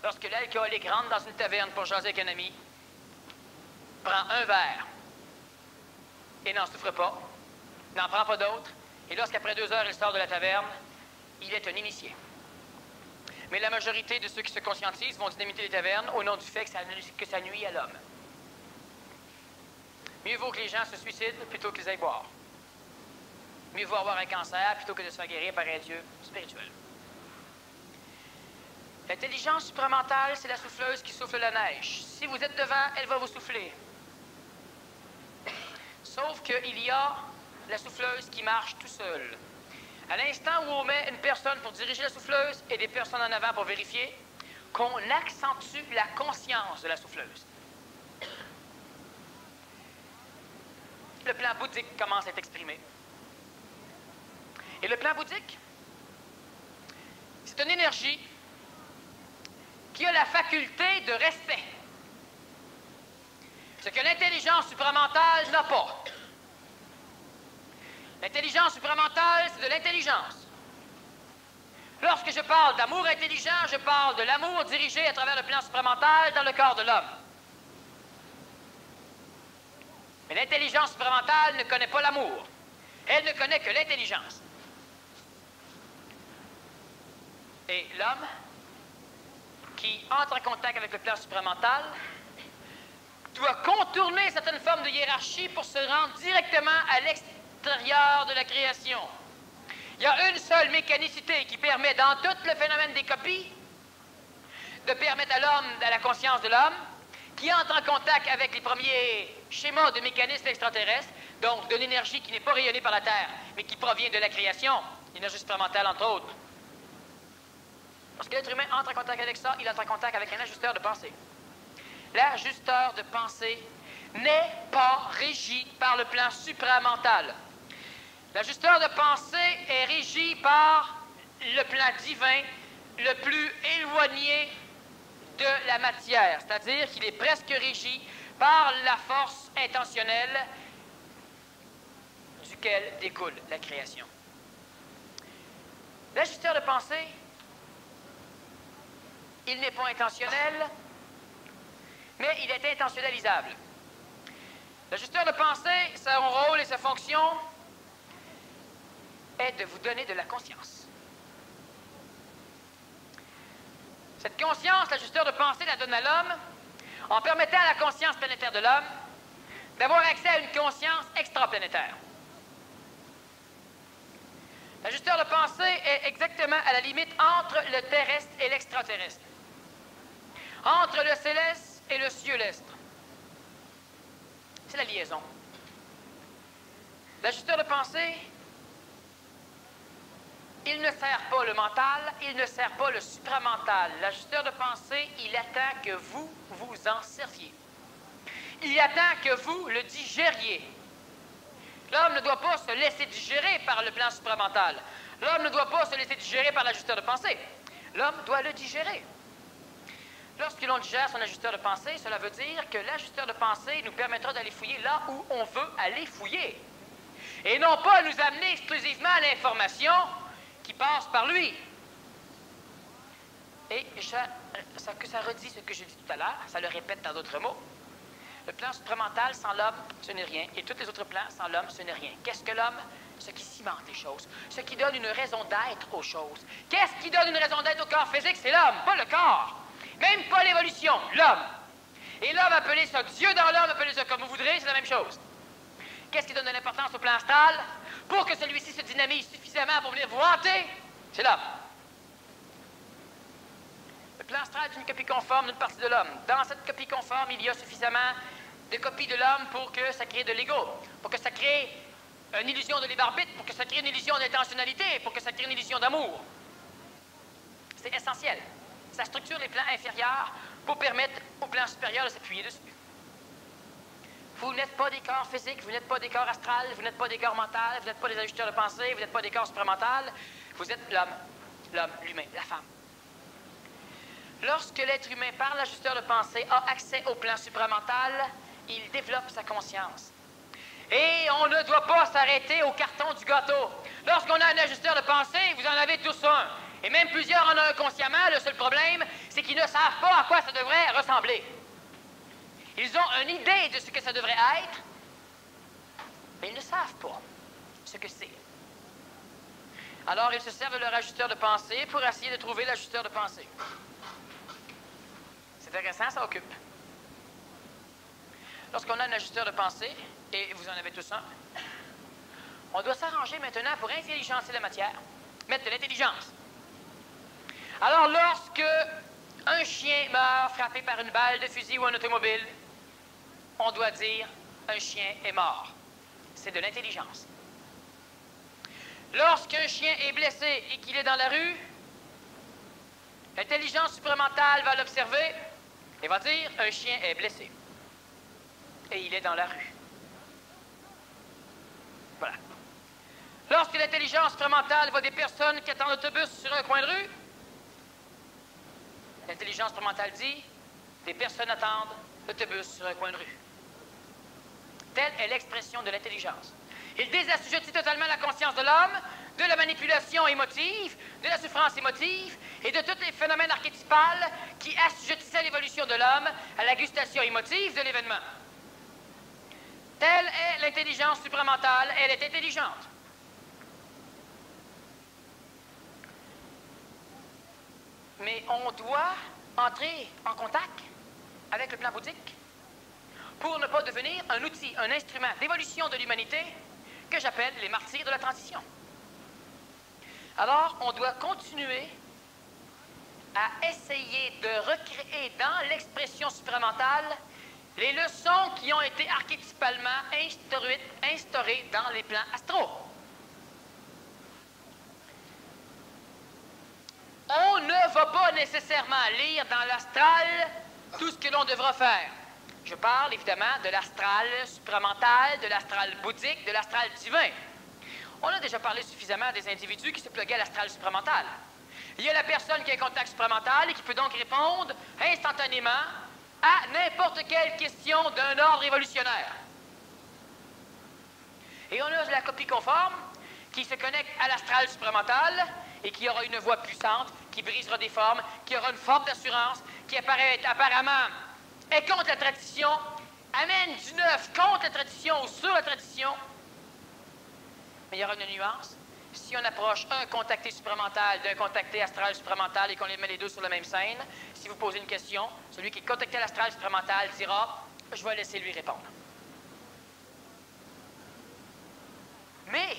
Lorsque l'alcoolique rentre dans une taverne pour jaser avec un ami, prend un verre et n'en souffre pas, n'en prend pas d'autre, et lorsqu'après 2 heures il sort de la taverne, il est un initié. Mais la majorité de ceux qui se conscientisent vont dynamiter les tavernes au nom du fait que ça nuit à l'homme. Mieux vaut que les gens se suicident plutôt qu'ils aillent boire. Mieux vaut avoir un cancer plutôt que de se faire guérir par un Dieu spirituel. L'intelligence supramentale, c'est la souffleuse qui souffle la neige. Si vous êtes devant, elle va vous souffler. Sauf qu'il y a la souffleuse qui marche tout seul. À l'instant où on met une personne pour diriger la souffleuse et des personnes en avant pour vérifier, qu'on accentue la conscience de la souffleuse. Le plan bouddhique commence à être exprimé. Et le plan bouddhique, c'est une énergie qui a la faculté de respect. Ce que l'intelligence supramentale n'a pas. L'intelligence supramentale, c'est de l'intelligence. Lorsque je parle d'amour intelligent, je parle de l'amour dirigé à travers le plan supramental dans le corps de l'homme. Mais l'intelligence supramentale ne connaît pas l'amour. Elle ne connaît que l'intelligence. Et l'homme qui entre en contact avec le plan supramental doit contourner certaines formes de hiérarchie pour se rendre directement à l'extérieur de la création. Il y a une seule mécanicité qui permet, dans tout le phénomène des copies, de permettre à l'homme, à la conscience de l'homme, qui entre en contact avec les premiers schémas de mécanismes extraterrestres, donc d'une énergie qui n'est pas rayonnée par la Terre, mais qui provient de la création, l'énergie supramentale entre autres. Lorsque l'être humain entre en contact avec ça, il entre en contact avec un ajusteur de pensée. L'ajusteur de pensée n'est pas régi par le plan supramental. L'ajusteur de pensée est régi par le plan divin le plus éloigné de la matière, c'est-à-dire qu'il est presque régi par la force intentionnelle duquel découle la création. L'ajusteur de pensée, il n'est pas intentionnel, mais il est intentionnalisable. L'ajusteur de pensée, son rôle et sa fonction est de vous donner de la conscience. Cette conscience, l'ajusteur de pensée la donne à l'homme en permettant à la conscience planétaire de l'homme d'avoir accès à une conscience extraplanétaire. L'ajusteur de pensée est exactement à la limite entre le terrestre et l'extraterrestre, entre le céleste et le cieleste. C'est la liaison. L'ajusteur de pensée, il ne sert pas le mental, il ne sert pas le supramental. L'ajusteur de pensée, il attend que vous vous en serviez. Il attend que vous le digériez. L'homme ne doit pas se laisser digérer par le plan supramental. L'homme ne doit pas se laisser digérer par l'ajusteur de pensée. L'homme doit le digérer. Lorsque l'on digère son ajusteur de pensée, cela veut dire que l'ajusteur de pensée nous permettra d'aller fouiller là où on veut aller fouiller. Et non pas nous amener exclusivement à l'information qui passe par lui. Et ça redit ce que j'ai dit tout à l'heure, ça le répète dans d'autres mots. Le plan supramental, sans l'homme, ce n'est rien. Et tous les autres plans, sans l'homme, ce n'est rien. Qu'est-ce que l'homme? Ce qui cimente les choses. Ce qui donne une raison d'être aux choses. Qu'est-ce qui donne une raison d'être au corps physique? C'est l'homme, pas le corps. Même pas l'évolution, l'homme. Et l'homme, appelez ça Dieu dans l'homme, appelez ça comme vous voudrez, c'est la même chose. Qu'est-ce qui donne de l'importance au plan astral? Pour que celui-ci se dynamise suffisamment pour venir vous hanter, c'est l'homme. Le plan astral est une copie conforme d'une partie de l'homme. Dans cette copie conforme, il y a suffisamment de copies de l'homme pour que ça crée de l'ego, pour que ça crée une illusion de libre arbitre, pour que ça crée une illusion d'intentionnalité, pour que ça crée une illusion d'amour. C'est essentiel. Ça structure les plans inférieurs pour permettre au plan supérieur de s'appuyer dessus. Vous n'êtes pas des corps physiques, vous n'êtes pas des corps astrales, vous n'êtes pas des corps mentaux, vous n'êtes pas des ajusteurs de pensée, vous n'êtes pas des corps supramentales, vous êtes l'homme, l'humain, la femme. Lorsque l'être humain, par l'ajusteur de pensée, a accès au plan supramental, il développe sa conscience. Et on ne doit pas s'arrêter au carton du gâteau. Lorsqu'on a un ajusteur de pensée, vous en avez tous un. Et même plusieurs en ont inconsciemment. Le seul problème, c'est qu'ils ne savent pas à quoi ça devrait ressembler. Ils ont une idée de ce que ça devrait être, mais ils ne savent pas ce que c'est. Alors, ils se servent de leur ajusteur de pensée pour essayer de trouver l'ajusteur de pensée. C'est intéressant, ça occupe. Lorsqu'on a un ajusteur de pensée, et vous en avez tous un, on doit s'arranger maintenant pour intelligencer la matière, mettre de l'intelligence. Alors, lorsque un chien meurt frappé par une balle de fusil ou un automobile, on doit dire « un chien est mort ». C'est de l'intelligence. Lorsqu'un chien est blessé et qu'il est dans la rue, l'intelligence supramentale va l'observer et va dire « un chien est blessé ». Et il est dans la rue. Voilà. Lorsque l'intelligence supramentale voit des personnes qui attendent l'autobus sur un coin de rue, l'intelligence supramentale dit « des personnes attendent l'autobus sur un coin de rue ». Telle est l'expression de l'intelligence. Il désassujettit totalement la conscience de l'homme, de la manipulation émotive, de la souffrance émotive et de tous les phénomènes archétypaux qui assujettissaient l'évolution de l'homme à la gustation émotive de l'événement. Telle est l'intelligence supramentale, elle est intelligente. Mais on doit entrer en contact avec le plan bouddhique pour ne pas devenir un outil, un instrument d'évolution de l'humanité que j'appelle les martyrs de la transition. Alors, on doit continuer à essayer de recréer dans l'expression supramentale les leçons qui ont été archétypalement instaurées dans les plans astraux. On ne va pas nécessairement lire dans l'astral tout ce que l'on devra faire. Je parle évidemment de l'astral supramental, de l'astral bouddhique, de l'astral divin. On a déjà parlé suffisamment des individus qui se pluguaient à l'astral supramental. Il y a la personne qui a un contact supramental et qui peut donc répondre instantanément à n'importe quelle question d'un ordre évolutionnaire. Et on a la copie conforme qui se connecte à l'astral supramental et qui aura une voix puissante, qui brisera des formes, qui aura une forme d'assurance, qui apparaît apparemment est contre la tradition, amène du neuf contre la tradition ou sur la tradition. Mais il y aura une nuance. Si on approche un contacté supramental d'un contacté astral supramental et qu'on les met les deux sur la même scène, si vous posez une question, celui qui est contacté à l'astral supramental dira « je vais laisser lui répondre ». Mais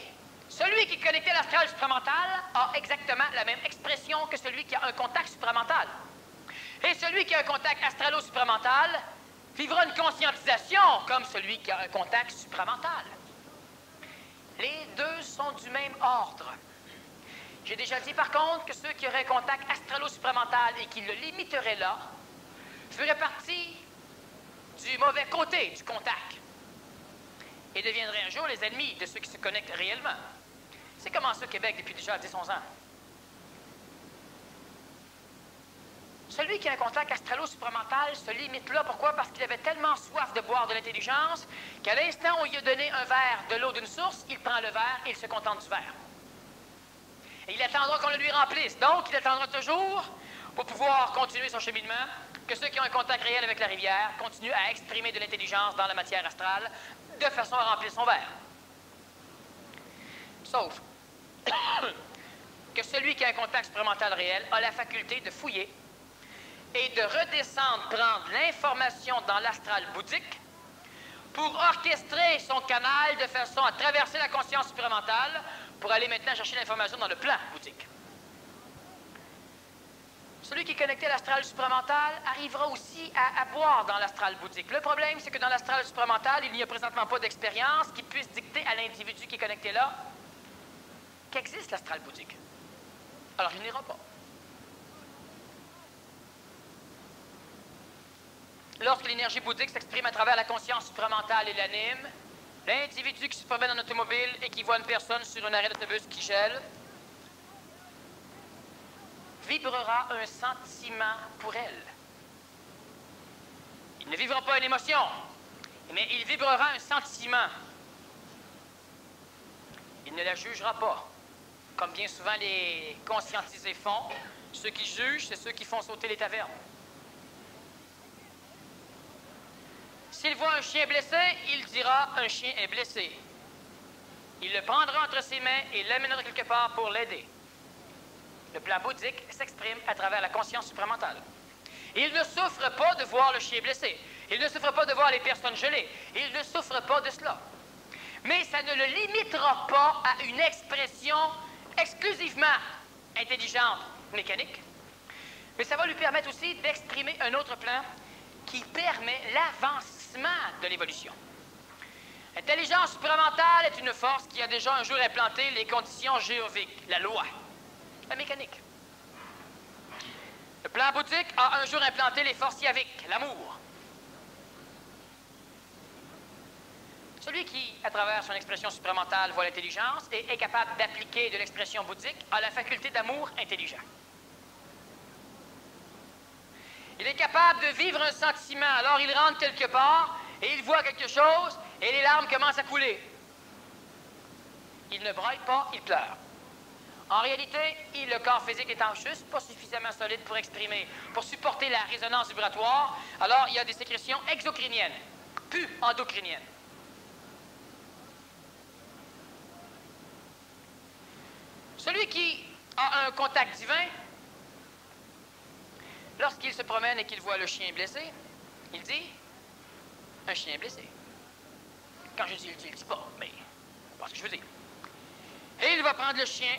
celui qui est connecté à l'astral supramental a exactement la même expression que celui qui a un contact supramental. Et celui qui a un contact astralo-supramental vivra une conscientisation comme celui qui a un contact supramental. Les deux sont du même ordre. J'ai déjà dit par contre que ceux qui auraient un contact astralo-supramental et qui le limiteraient là feraient partie du mauvais côté du contact et deviendraient un jour les ennemis de ceux qui se connectent réellement. C'est comme ça au Québec depuis déjà 10-11 ans. Celui qui a un contact astralo-supramental se limite là. Pourquoi? Parce qu'il avait tellement soif de boire de l'intelligence qu'à l'instant où il a donné un verre de l'eau d'une source, il prend le verre et il se contente du verre. Et il attendra qu'on le lui remplisse. Donc, il attendra toujours, pour pouvoir continuer son cheminement, que ceux qui ont un contact réel avec la rivière continuent à exprimer de l'intelligence dans la matière astrale de façon à remplir son verre. Sauf que celui qui a un contact supramental réel a la faculté de fouiller et de redescendre prendre l'information dans l'astral bouddhique pour orchestrer son canal de façon à traverser la conscience supramentale pour aller maintenant chercher l'information dans le plan bouddhique. Celui qui est connecté à l'astral supramental arrivera aussi à boire dans l'astral bouddhique. Le problème, c'est que dans l'astral supramental, il n'y a présentement pas d'expérience qui puisse dicter à l'individu qui est connecté là qu'existe l'astral bouddhique. Alors, il n'ira pas. Lorsque l'énergie bouddhique s'exprime à travers la conscience supramentale et l'anime, l'individu qui se promène en automobile et qui voit une personne sur un arrêt d'autobus qui gèle vibrera un sentiment pour elle. Il ne vivra pas une émotion, mais il vibrera un sentiment. Il ne la jugera pas, comme bien souvent les conscientisés font. Ceux qui jugent, c'est ceux qui font sauter les tavernes. S'il voit un chien blessé, il dira « un chien est blessé ». Il le prendra entre ses mains et l'amènera quelque part pour l'aider. Le plan bouddhique s'exprime à travers la conscience supramentale. Il ne souffre pas de voir le chien blessé. Il ne souffre pas de voir les personnes gelées. Il ne souffre pas de cela. Mais ça ne le limitera pas à une expression exclusivement intelligente, mécanique. Mais ça va lui permettre aussi d'exprimer un autre plan qui permet l'avancement de l'évolution. L'intelligence supramentale est une force qui a déjà un jour implanté les conditions géoviques, la loi, la mécanique. Le plan bouddhique a un jour implanté les forces yaviques, l'amour. Celui qui, à travers son expression supramentale, voit l'intelligence et est capable d'appliquer de l'expression bouddhique a la faculté d'amour intelligent. Il est capable de vivre un sentiment, alors il rentre quelque part et il voit quelque chose et les larmes commencent à couler. Il ne braille pas, il pleure. En réalité, le corps physique étant juste pas suffisamment solide pour exprimer, pour supporter la résonance vibratoire, alors il y a des sécrétions exocriniennes, plus endocriniennes. Celui qui a un contact divin, lorsqu'il se promène et qu'il voit le chien blessé, il dit « un chien blessé ». Quand je dis « il ne dit pas », mais c'est pas ce que je veux dire. Et il va prendre le chien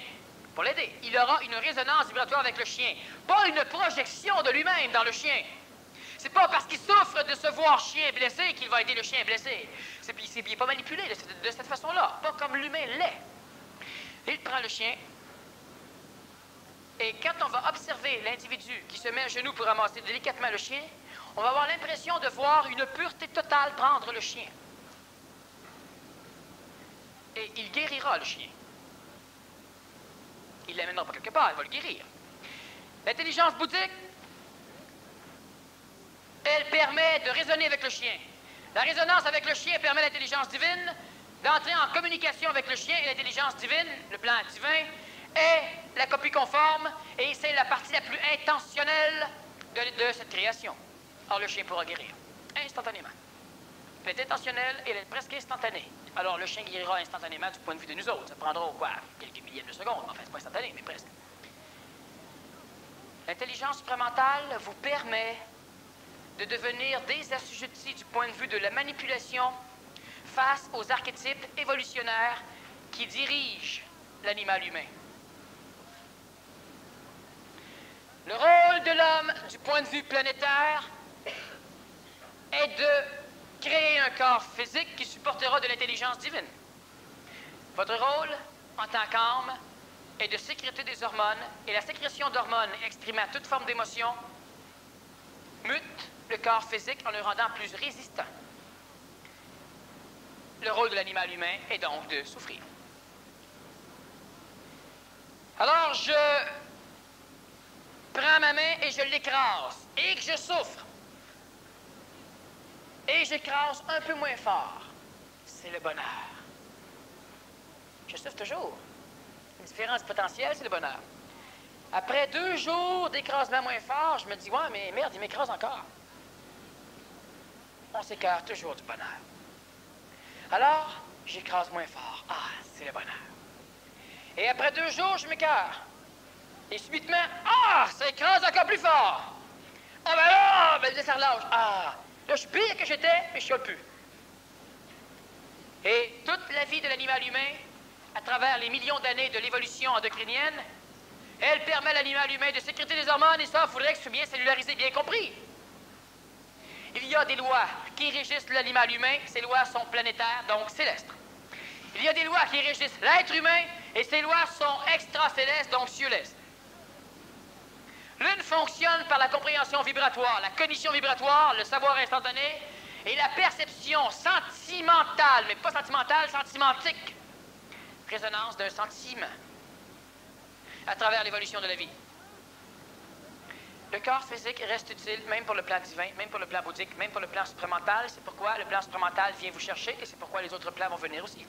pour l'aider. Il aura une résonance vibratoire avec le chien, pas une projection de lui-même dans le chien. C'est pas parce qu'il souffre de se voir chien blessé qu'il va aider le chien blessé. Il n'est pas manipulé de cette façon-là, pas comme l'humain l'est. Il prend le chien, et quand on va observer l'individu qui se met à genoux pour ramasser délicatement le chien, on va avoir l'impression de voir une pureté totale prendre le chien. Et il guérira le chien. Il ne l'amènera pas quelque part, il va le guérir. L'intelligence bouddhique, elle permet de raisonner avec le chien. La résonance avec le chien permet à l'intelligence divine d'entrer en communication avec le chien, et l'intelligence divine, le plan divin, est la copie conforme et c'est la partie la plus intentionnelle de cette création. Alors le chien pourra guérir instantanément. Elle est intentionnelle et elle est presque instantanée. Alors le chien guérira instantanément du point de vue de nous autres. Ça prendra quoi? Quelques millièmes de seconde. Enfin, c'est pas instantané, mais presque. L'intelligence supramentale vous permet de devenir désassujetti du point de vue de la manipulation face aux archétypes évolutionnaires qui dirigent l'animal humain. Le rôle de l'homme, du point de vue planétaire, est de créer un corps physique qui supportera de l'intelligence divine. Votre rôle, en tant qu'âme, est de sécréter des hormones, et la sécrétion d'hormones exprimant toute forme d'émotion mute le corps physique en le rendant plus résistant. Le rôle de l'animal humain est donc de souffrir. Alors, je prends ma main et je l'écrase, et que je souffre. Et j'écrase un peu moins fort. C'est le bonheur. Je souffre toujours. Une différence potentielle, c'est le bonheur. Après 2 jours d'écrasement moins fort, je me dis, ouais, mais merde, il m'écrase encore. On s'écarte toujours du bonheur. Alors, j'écrase moins fort. Ah, c'est le bonheur. Et après 2 jours, je m'écarte. Et subitement, ah, ça écrase encore plus fort. Ah, ben là, ben, le dessert lâche. Ah, là, je suis pire que j'étais, mais je chiale plus. Et toute la vie de l'animal humain, à travers les millions d'années de l'évolution endocrinienne, elle permet à l'animal humain de sécréter des hormones, et ça, il faudrait que ce soit bien cellularisé, bien compris. Il y a des lois qui régissent l'animal humain, ces lois sont planétaires, donc célestes. Il y a des lois qui régissent l'être humain, et ces lois sont extracélestes, donc cielestes. L'une fonctionne par la compréhension vibratoire, la cognition vibratoire, le savoir instantané, et la perception sentimentale, mais pas sentimentale, sentimentique. Résonance d'un sentiment à travers l'évolution de la vie. Le corps physique reste utile, même pour le plan divin, même pour le plan bouddhique, même pour le plan supramental. C'est pourquoi le plan supramental vient vous chercher, et c'est pourquoi les autres plans vont venir aussi.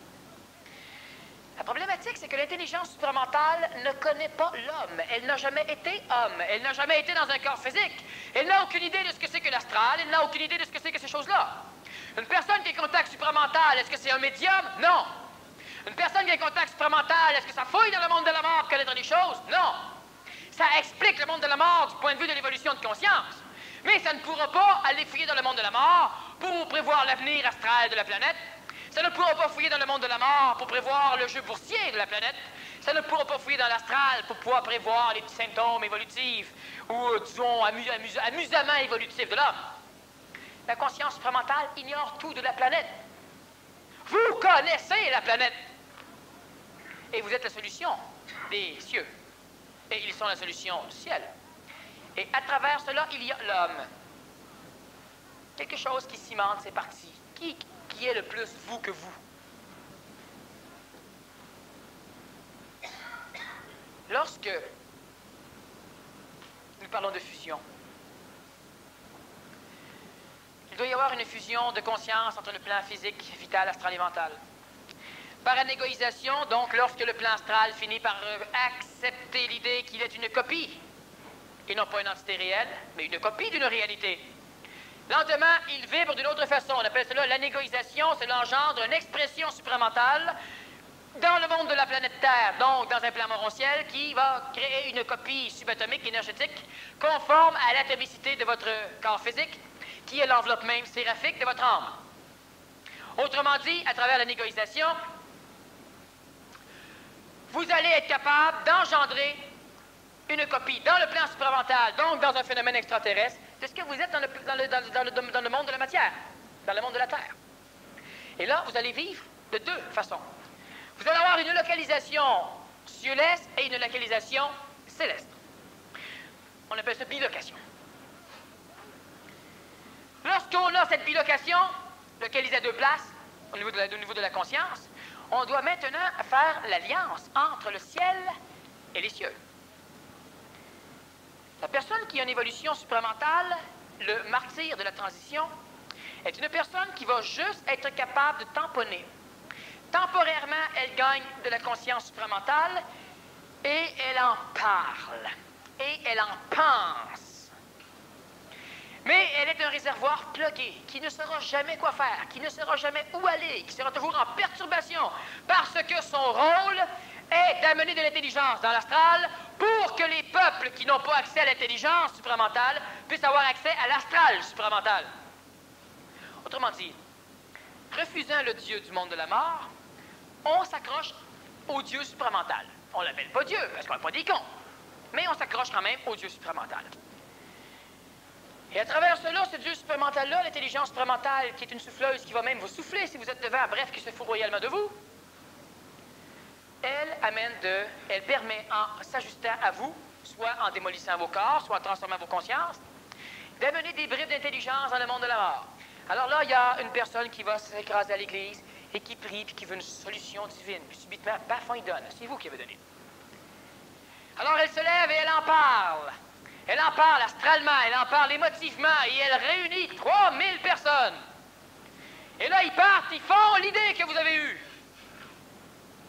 La problématique, c'est que l'intelligence supramentale ne connaît pas l'homme. Elle n'a jamais été homme. Elle n'a jamais été dans un corps physique. Elle n'a aucune idée de ce que c'est que l'astral. Elle n'a aucune idée de ce que c'est que ces choses-là. Une personne qui est contact supramental, est-ce que c'est un médium? Non. Une personne qui est contact supramental, est-ce que ça fouille dans le monde de la mort pour connaître des choses? Non. Ça explique le monde de la mort du point de vue de l'évolution de conscience. Mais ça ne pourra pas aller fouiller dans le monde de la mort pour prévoir l'avenir astral de la planète. Ça ne pourra pas fouiller dans le monde de la mort pour prévoir le jeu boursier de la planète. Ça ne pourra pas fouiller dans l'astral pour pouvoir prévoir les petits symptômes évolutifs ou, disons, amusamment évolutifs de l'homme. La conscience supramentale ignore tout de la planète. Vous connaissez la planète. Et vous êtes la solution des cieux. Et ils sont la solution du ciel. Et à travers cela, il y a l'homme. Quelque chose qui cimente ces parties. Qui est le plus vous que vous? Lorsque nous parlons de fusion, il doit y avoir une fusion de conscience entre le plan physique, vital, astral et mental. Par anégoïsation, donc, lorsque le plan astral finit par accepter l'idée qu'il est une copie, et non pas une entité réelle, mais une copie d'une réalité. Lentement, il vibre d'une autre façon. On appelle cela l'anégoïsation. Cela engendre une expression supramentale dans le monde de la planète Terre, donc dans un plan morontiel, qui va créer une copie subatomique énergétique conforme à l'atomicité de votre corps physique, qui est l'enveloppe même séraphique de votre âme. Autrement dit, à travers l'anégoïsation, vous allez être capable d'engendrer une copie dans le plan supramental, donc dans un phénomène extraterrestre, de ce que vous êtes dans le monde de la matière, dans le monde de la Terre. Et là, vous allez vivre de deux façons. Vous allez avoir une localisation céleste et une localisation céleste. On appelle ça bilocation. Lorsqu'on a cette bilocation, localisée à deux places, au niveau de la conscience, on doit maintenant faire l'alliance entre le ciel et les cieux. La personne qui a une évolution supramentale, le martyr de la transition, est une personne qui va juste être capable de tamponner. Temporairement, elle gagne de la conscience supramentale et elle en parle. Et elle en pense. Mais elle est un réservoir plugué, qui ne saura jamais quoi faire, qui ne saura jamais où aller, qui sera toujours en perturbation, parce que son rôle est d'amener de l'intelligence dans l'astral pour que les peuples qui n'ont pas accès à l'intelligence supramentale puissent avoir accès à l'astral supramental. Autrement dit, refusant le Dieu du monde de la mort, on s'accroche au Dieu supramental. On ne l'appelle pas Dieu, parce qu'on n'est pas des cons, mais on s'accroche quand même au Dieu supramental. Et à travers cela, ce Dieu supramental-là, l'intelligence supramentale, qui est une souffleuse qui va même vous souffler si vous êtes devant, bref, qui se fout royalement de vous, elle permet, en s'ajustant à vous, soit en démolissant vos corps, soit en transformant vos consciences, d'amener des bribes d'intelligence dans le monde de la mort. Alors là, il y a une personne qui va s'écraser à l'église et qui prie, puis qui veut une solution divine. Puis subitement, paf, on y donne. C'est vous qui avez donné. Alors elle se lève et elle en parle. Elle en parle astralement, elle en parle émotivement, et elle réunit 3000 personnes. Et là, ils partent, ils font l'idée que vous avez eue.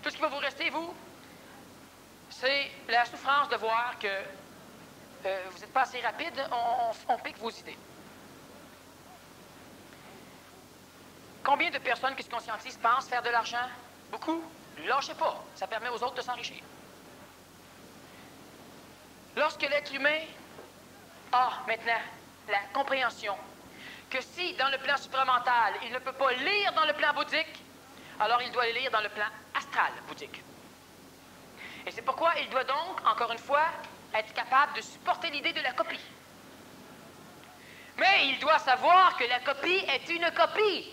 Tout ce qui va vous rester, vous, c'est la souffrance de voir que vous n'êtes pas assez rapide, on pique vos idées. Combien de personnes qui se conscientisent pensent faire de l'argent? Beaucoup. Lâchez pas, ça permet aux autres de s'enrichir. Lorsque l'être humain a maintenant la compréhension que si, dans le plan supramental, il ne peut pas lire dans le plan bouddhique, alors il doit lire dans le plan astral bouddhique. Et c'est pourquoi il doit donc, encore une fois, être capable de supporter l'idée de la copie. Mais il doit savoir que la copie est une copie.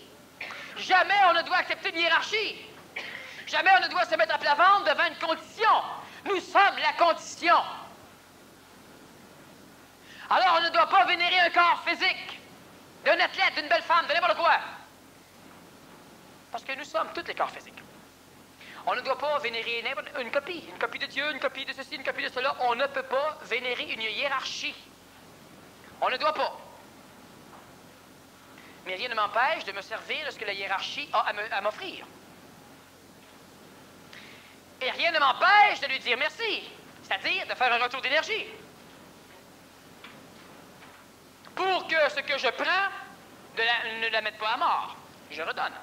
Jamais on ne doit accepter une hiérarchie. Jamais on ne doit se mettre à plat ventre devant une condition. Nous sommes la condition. Alors on ne doit pas vénérer un corps physique d'un athlète, d'une belle femme, de n'importe quoi. Parce que nous sommes tous les corps physiques. On ne doit pas vénérer une copie de Dieu, une copie de ceci, une copie de cela. On ne peut pas vénérer une hiérarchie. On ne doit pas. Mais rien ne m'empêche de me servir de ce que la hiérarchie a à m'offrir. Et rien ne m'empêche de lui dire merci, c'est-à-dire de faire un retour d'énergie. Pour que ce que je prends ne la mette pas à mort. Je redonne.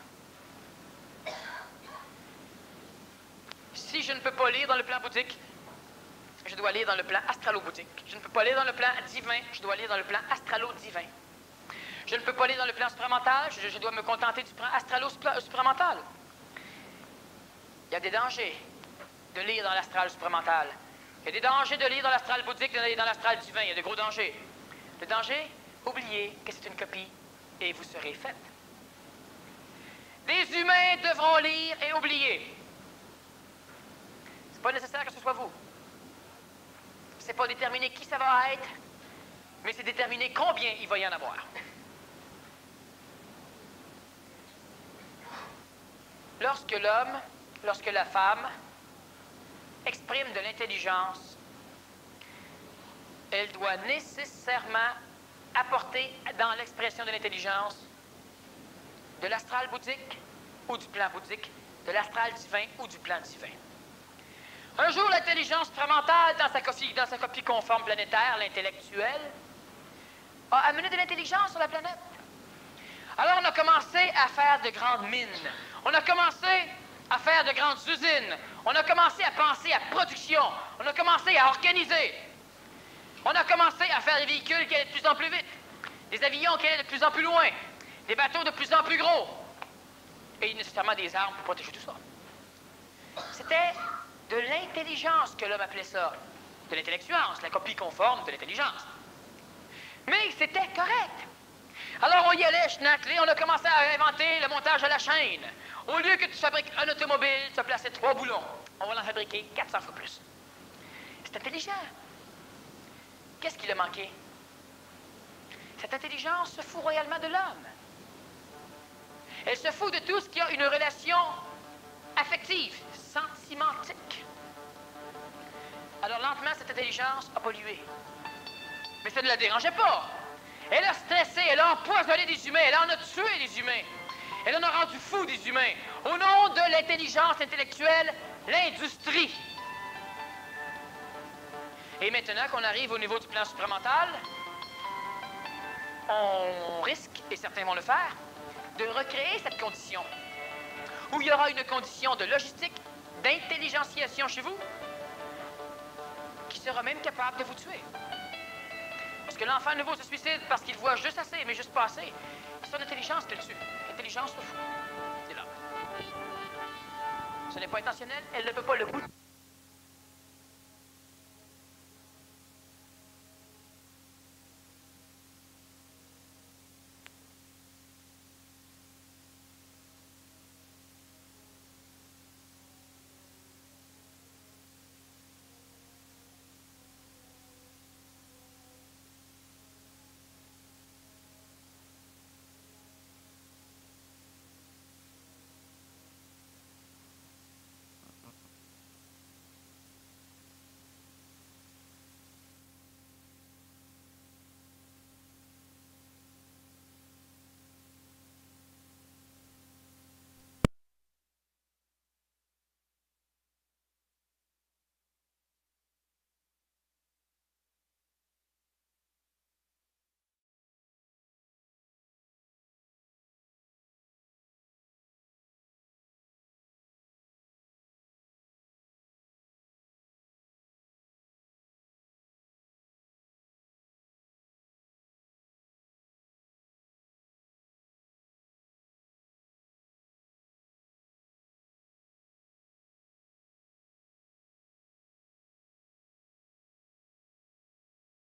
Si je ne peux pas lire dans le plan bouddhique, je dois lire dans le plan astralo-bouddhique. Je ne peux pas lire dans le plan divin, je dois lire dans le plan astralo-divin. Je ne peux pas lire dans le plan supramental, je dois me contenter du plan astralo-supramental. Il y a des dangers de lire dans l'astral supramental. Il y a des dangers de lire dans l'astral bouddhique, de lire dans l'astral divin. Il y a de gros dangers. Le danger, oubliez que c'est une copie et vous serez faite. Des humains humains devront lire et oublier. C'est pas nécessaire que ce soit vous. C'est pas déterminer qui ça va être, mais c'est déterminer combien il va y en avoir. Lorsque l'homme, lorsque la femme exprime de l'intelligence, elle doit nécessairement apporter dans l'expression de l'intelligence de l'astral bouddhique ou du plan bouddhique, de l'astral divin ou du plan divin. Un jour, l'intelligence supramentale, dans sa copie conforme planétaire, l'intellectuel, a amené de l'intelligence sur la planète. Alors, on a commencé à faire de grandes mines. On a commencé à faire de grandes usines. On a commencé à penser à production. On a commencé à organiser. On a commencé à faire des véhicules qui allaient de plus en plus vite, des avions qui allaient de plus en plus loin, des bateaux de plus en plus gros, et nécessairement des armes pour protéger tout ça. C'était de l'intelligence que l'homme appelait ça. De l'intellectuance, la copie conforme de l'intelligence. Mais c'était correct. Alors on y allait, schnaclé, on a commencé à inventer le montage à la chaîne. Au lieu que tu fabriques un automobile, tu as placé 3 boulons. On va en fabriquer 400 fois plus. C'est intelligent. Qu'est-ce qui a manqué? Cette intelligence se fout royalement de l'homme. Elle se fout de tout ce qui a une relation affective, sentimentique. Alors lentement, cette intelligence a pollué. Mais ça ne la dérangeait pas. Elle a stressé, elle a empoisonné des humains, elle en a tué des humains. Elle en a rendu fous des humains. Au nom de l'intelligence intellectuelle, l'industrie. Et maintenant qu'on arrive au niveau du plan supramental, on risque, et certains vont le faire, de recréer cette condition, où il y aura une condition de logistique, d'intelligentiation chez vous, qui sera même capable de vous tuer. Parce que l'enfant nouveau se suicide parce qu'il voit juste assez, mais juste pas assez. C'est son intelligence qui le tue. L'intelligence se fout. C'est là. Ce n'est pas intentionnel, elle ne peut pas le goûter.